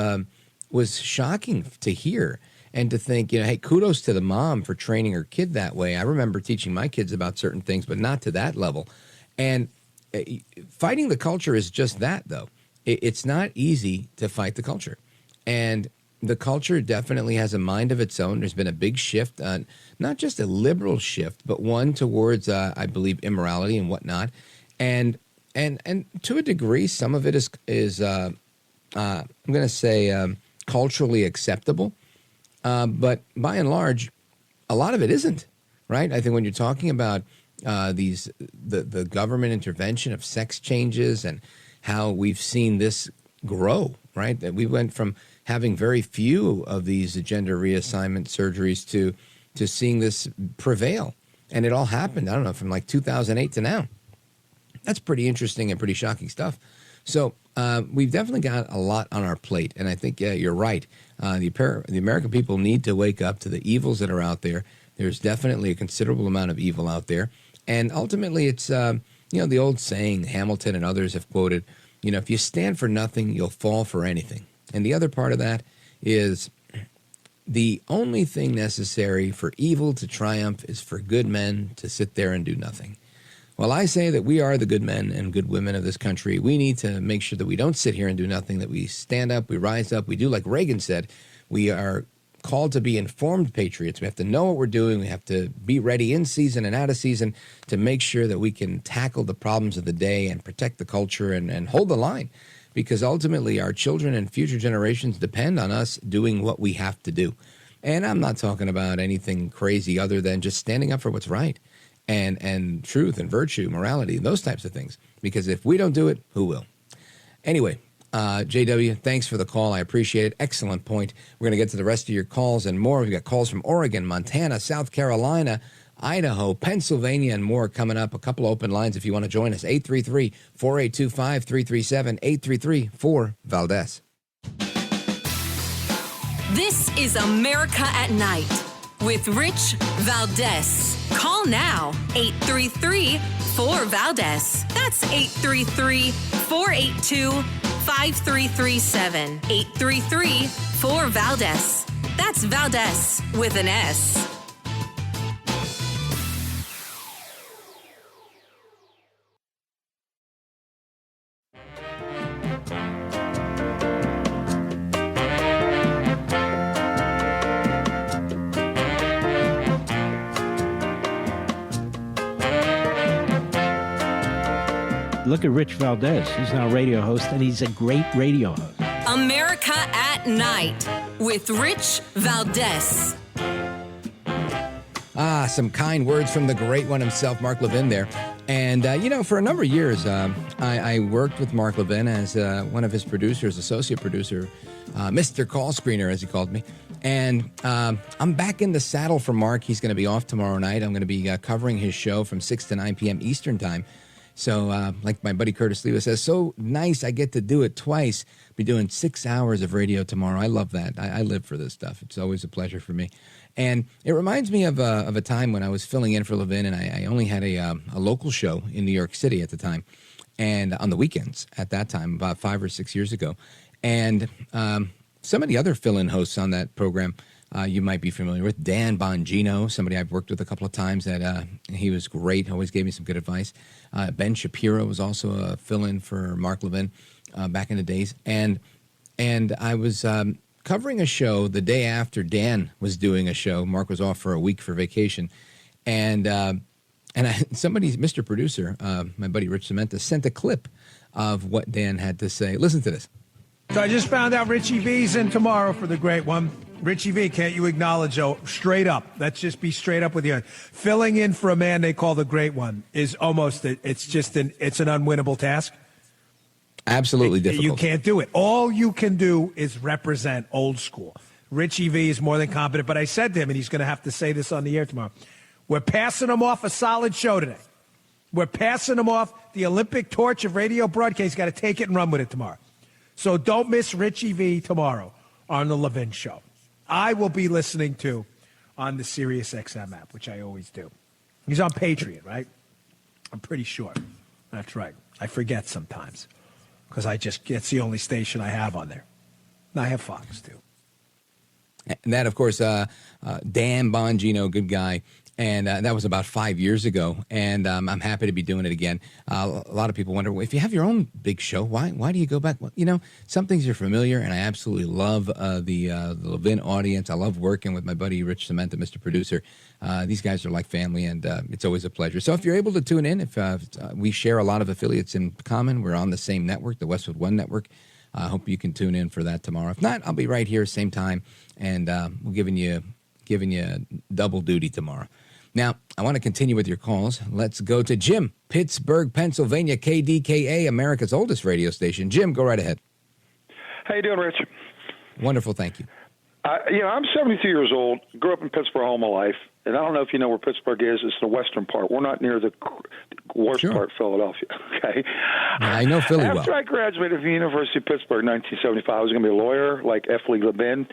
was shocking to hear and to think, hey, kudos to the mom for training her kid that way. I remember teaching my kids about certain things, but not to that level. And fighting the culture is just that, though. It's not easy to fight the culture. And the culture definitely has a mind of its own. There's been a big shift, not just a liberal shift, but one towards, I believe, immorality and whatnot. And to a degree, some of it is I'm going to say, culturally acceptable. But by and large, a lot of it isn't, right? I think when you're talking about the government intervention of sex changes and how we've seen this grow, right? That we went from having very few of these gender reassignment surgeries to seeing this prevail. And it all happened, I don't know, from like 2008 to now. That's pretty interesting and pretty shocking stuff. So we've definitely got a lot on our plate. And I think, you're right. The American people need to wake up to the evils that are out there. There's definitely a considerable amount of evil out there. And ultimately, it's, the old saying Hamilton and others have quoted, if you stand for nothing, you'll fall for anything. And the other part of that is the only thing necessary for evil to triumph is for good men to sit there and do nothing. Well, I say that we are the good men and good women of this country. We need to make sure that we don't sit here and do nothing, that we stand up, we rise up, we do like Reagan said. We are called to be informed patriots. We have to know what we're doing. We have to be ready in season and out of season to make sure that we can tackle the problems of the day and protect the culture and hold the line. Because ultimately our children and future generations depend on us doing what we have to do. And I'm not talking about anything crazy other than just standing up for what's right and truth and virtue, morality, those types of things. Because if we don't do it, who will? Anyway, JW, thanks for the call. I appreciate it. Excellent point. We're going to get to the rest of your calls and more. We've got calls from Oregon, Montana, South Carolina, Idaho, Pennsylvania, and more coming up. A couple open lines if you want to join us. 833-4825-337, 833-4-VALDEZ. This is America at Night with Rich Valdez. Call now, 833-4-VALDEZ. That's 833-482-5337. 833-4-VALDEZ. That's Valdez with an S. Look at Rich Valdez. He's now a radio host, and he's a great radio host. America at Night with Rich Valdez. Some kind words from the great one himself, Mark Levin there. And, for a number of years, I worked with Mark Levin as one of his producers, associate producer, Mr. Call Screener, as he called me. And I'm back in the saddle for Mark. He's going to be off tomorrow night. I'm going to be covering his show from 6 to 9 p.m. Eastern Time. So, like my buddy Curtis Leva says, so nice I get to do it twice. Be doing 6 hours of radio tomorrow. I love that. I live for this stuff. It's always a pleasure for me. And it reminds me of a time when I was filling in for Levin, and I only had a local show in New York City at the time, and on the weekends at that time, about 5 or 6 years ago. And some of the other fill-in hosts on that program you might be familiar with. Dan Bongino, somebody I've worked with a couple of times. That he was great, always gave me some good advice. Ben Shapiro was also a fill-in for Mark Levin back in the days. And I was covering a show the day after Dan was doing a show. Mark was off for a week for vacation. And somebody, Mr. Producer, my buddy Rich Cementa, sent a clip of what Dan had to say. Listen to this. So I just found out Richie V's in tomorrow for the great one. Richie V, can't you acknowledge, though, straight up, let's just be straight up with you. Filling in for a man they call the great one is almost, it's an unwinnable task. Absolutely difficult. You can't do it. All you can do is represent old school. Richie V is more than competent, but I said to him, and he's going to have to say this on the air tomorrow, we're passing him off a solid show today. We're passing him off the Olympic torch of radio broadcast. He's got to take it and run with it tomorrow. So don't miss Richie V tomorrow on the Levin Show. I will be listening to on the Sirius XM app, which I always do. He's on Patriot, right? I'm pretty sure. That's right. I forget sometimes because it's the only station I have on there. I have Fox, too. And that, of course, Dan Bongino, good guy. And that was about 5 years ago, and I'm happy to be doing it again. A lot of people wonder, well, if you have your own big show, why do you go back? Well, some things are familiar, and I absolutely love the Levin audience. I love working with my buddy Rich Cementa, Mr. Producer. These guys are like family, and it's always a pleasure. So if you're able to tune in, if we share a lot of affiliates in common, we're on the same network, the Westwood One Network. I hope you can tune in for that tomorrow. If not, I'll be right here same time, and we're giving you double duty tomorrow. Now, I want to continue with your calls. Let's go to Jim, Pittsburgh, Pennsylvania, KDKA, America's oldest radio station. Jim, go right ahead. How you doing, Rich? Wonderful, thank you. I'm 72 years old, grew up in Pittsburgh all my life, and I don't know if you know where Pittsburgh is. It's the western part. We're not near the worst part of Philadelphia, okay? I know Philly well. After I graduated from the University of Pittsburgh in 1975, I was going to be a lawyer like F. Lee Levin.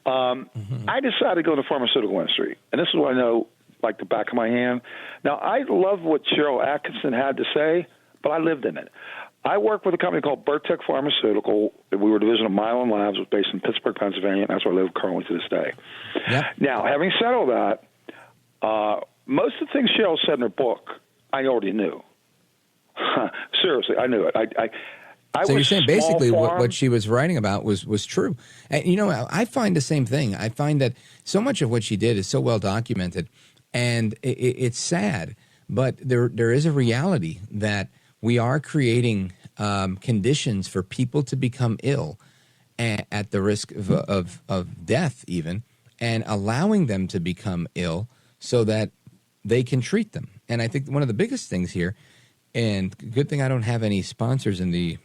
I decided to go into the pharmaceutical industry, and this is what I know like the back of my hand. Now, I love what Sharyl Attkisson had to say, but I lived in it. I worked with a company called Bertec Pharmaceutical. We were a division of Mylan Labs, was based in Pittsburgh, Pennsylvania, and that's where I live currently to this day. Yep. Now, having said all that, most of the things Sharyl said in her book, I already knew. Seriously, I knew it. So you're saying basically what she was writing about was true. And, I find the same thing. I find that so much of what she did is so well documented. And it's sad, but there is a reality that we are creating conditions for people to become ill at the risk of death even, and allowing them to become ill so that they can treat them. And I think one of the biggest things here, and good thing I don't have any sponsors in the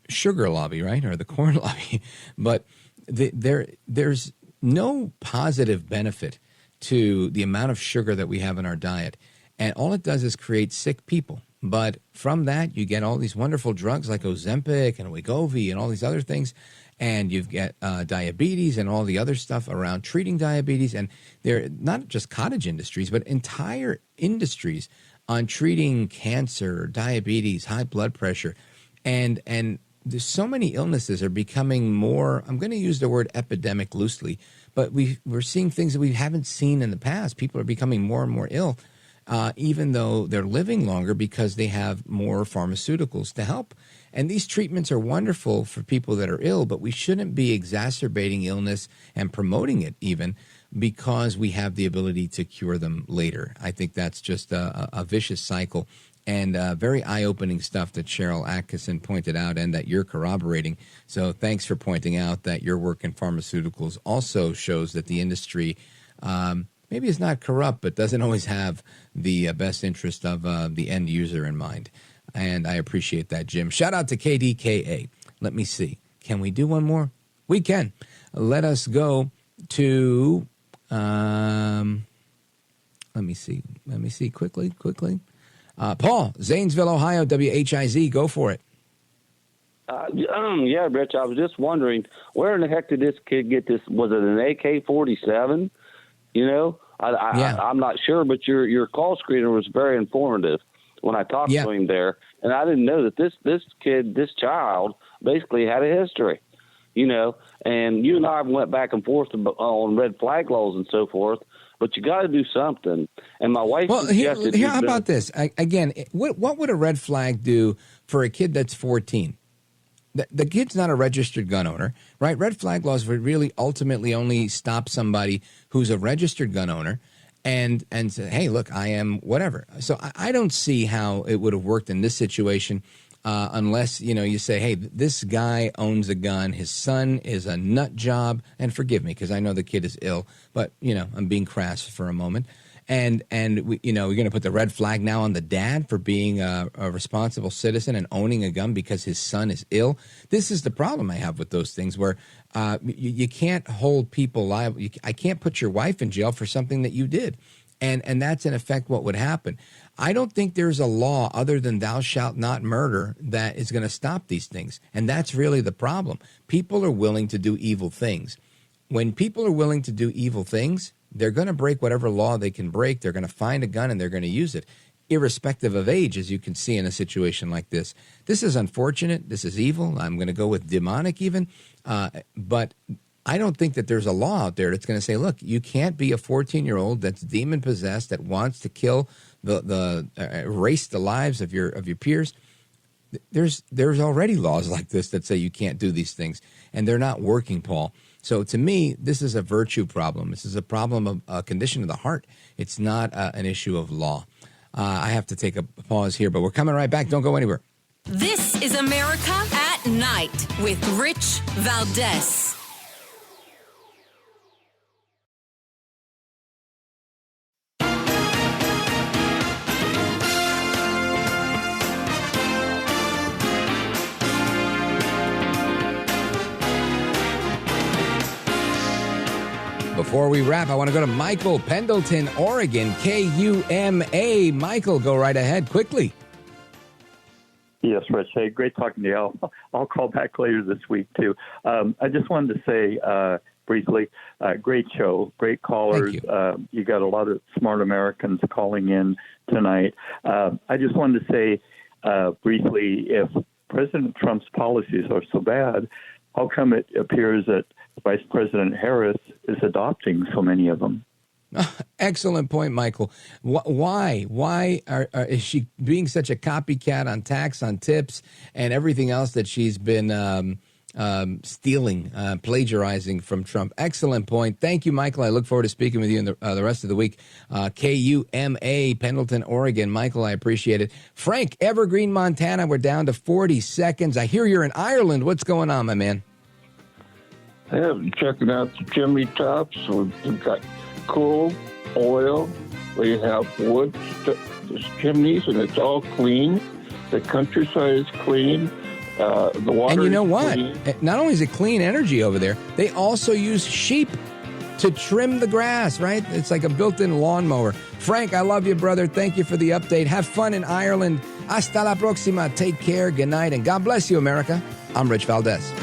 sugar lobby, right, or the corn lobby, but there's no positive benefit to the amount of sugar that we have in our diet. And all it does is create sick people. But from that, you get all these wonderful drugs like Ozempic and Wegovy and all these other things. And you get diabetes and all the other stuff around treating diabetes. And they're not just cottage industries, but entire industries on treating cancer, diabetes, high blood pressure. And there's so many illnesses are becoming more, I'm going to use the word epidemic loosely, but we're seeing things that we haven't seen in the past. People are becoming more and more ill, even though they're living longer because they have more pharmaceuticals to help. And these treatments are wonderful for people that are ill, but we shouldn't be exacerbating illness and promoting it even because we have the ability to cure them later. I think that's just a vicious cycle. And very eye-opening stuff that Sharyl Attkisson pointed out and that you're corroborating. So thanks for pointing out that your work in pharmaceuticals also shows that the industry maybe it's not corrupt, but doesn't always have the best interest of the end user in mind. And I appreciate that, Jim. Shout out to KDKA. Let me see. Can we do one more? We can. Let us go to, let me see quickly. Paul, Zanesville, Ohio, WHIZ. Go for it. Yeah, Rich, I was just wondering, where in the heck did this kid get this? Was it an AK-47? You know, I'm not sure, but your call screener was very informative when I talked to him there. And I didn't know that this child basically had a history, you know. And you and I went back and forth on red flag laws and so forth, but you got to do something. And my wife suggested... Here, how about this? Again, what would a red flag do for a kid that's 14? The kid's not a registered gun owner, right? Red flag laws would really ultimately only stop somebody who's a registered gun owner and say, hey, look, I am whatever. So I don't see how it would have worked in this situation unless, you say, hey, this guy owns a gun. His son is a nut job. And forgive me because I know the kid is ill, but, I'm being crass for a moment. And we're going to put the red flag now on the dad for being a responsible citizen and owning a gun because his son is ill. This is the problem I have with those things where you can't hold people liable. I can't put your wife in jail for something that you did. And that's in effect what would happen. I don't think there's a law other than thou shalt not murder that is going to stop these things. And that's really the problem. People are willing to do evil things. When people are willing to do evil things, they're going to break whatever law they can break. They're going to find a gun and they're going to use it, irrespective of age, as you can see in a situation like this. This is unfortunate. This is evil. I'm going to go with demonic even. But I don't think that there's a law out there that's going to say, look, you can't be a 14-year-old that's demon-possessed that wants to kill, erase the lives of your peers. There's already laws like this that say you can't do these things, and they're not working, Paul. So to me, this is a virtue problem. This is a problem of a condition of the heart. It's not an issue of law. I have to take a pause here, but we're coming right back. Don't go anywhere. This is America at Night with Rich Valdez. Before we wrap, I want to go to Michael, Pendleton, Oregon, KUMA. Michael, go right ahead quickly. Yes, Rich. Hey, great talking to you. I'll call back later this week, too. I just wanted to say briefly, great show, great callers. You got a lot of smart Americans calling in tonight. I just wanted to say briefly, if President Trump's policies are so bad, how come it appears that Vice President Harris is adopting so many of them? Excellent point, Michael. Why is she being such a copycat on tax, on tips, and everything else that she's been stealing, plagiarizing from Trump? Excellent point. Thank you, Michael. I look forward to speaking with you in the rest of the week. KUMA, Pendleton, Oregon. Michael, I appreciate it. Frank, Evergreen, Montana. We're down to 40 seconds. I hear you're in Ireland. What's going on, my man? I'm checking out the chimney tops. We've got coal, oil. We have wood chimneys, and it's all clean. The countryside is clean. The water. And you know what? Clean. Not only is it clean energy over there, they also use sheep to trim the grass, right? It's like a built-in lawnmower. Frank, I love you, brother. Thank you for the update. Have fun in Ireland. Hasta la próxima. Take care. Good night, and God bless you, America. I'm Rich Valdez.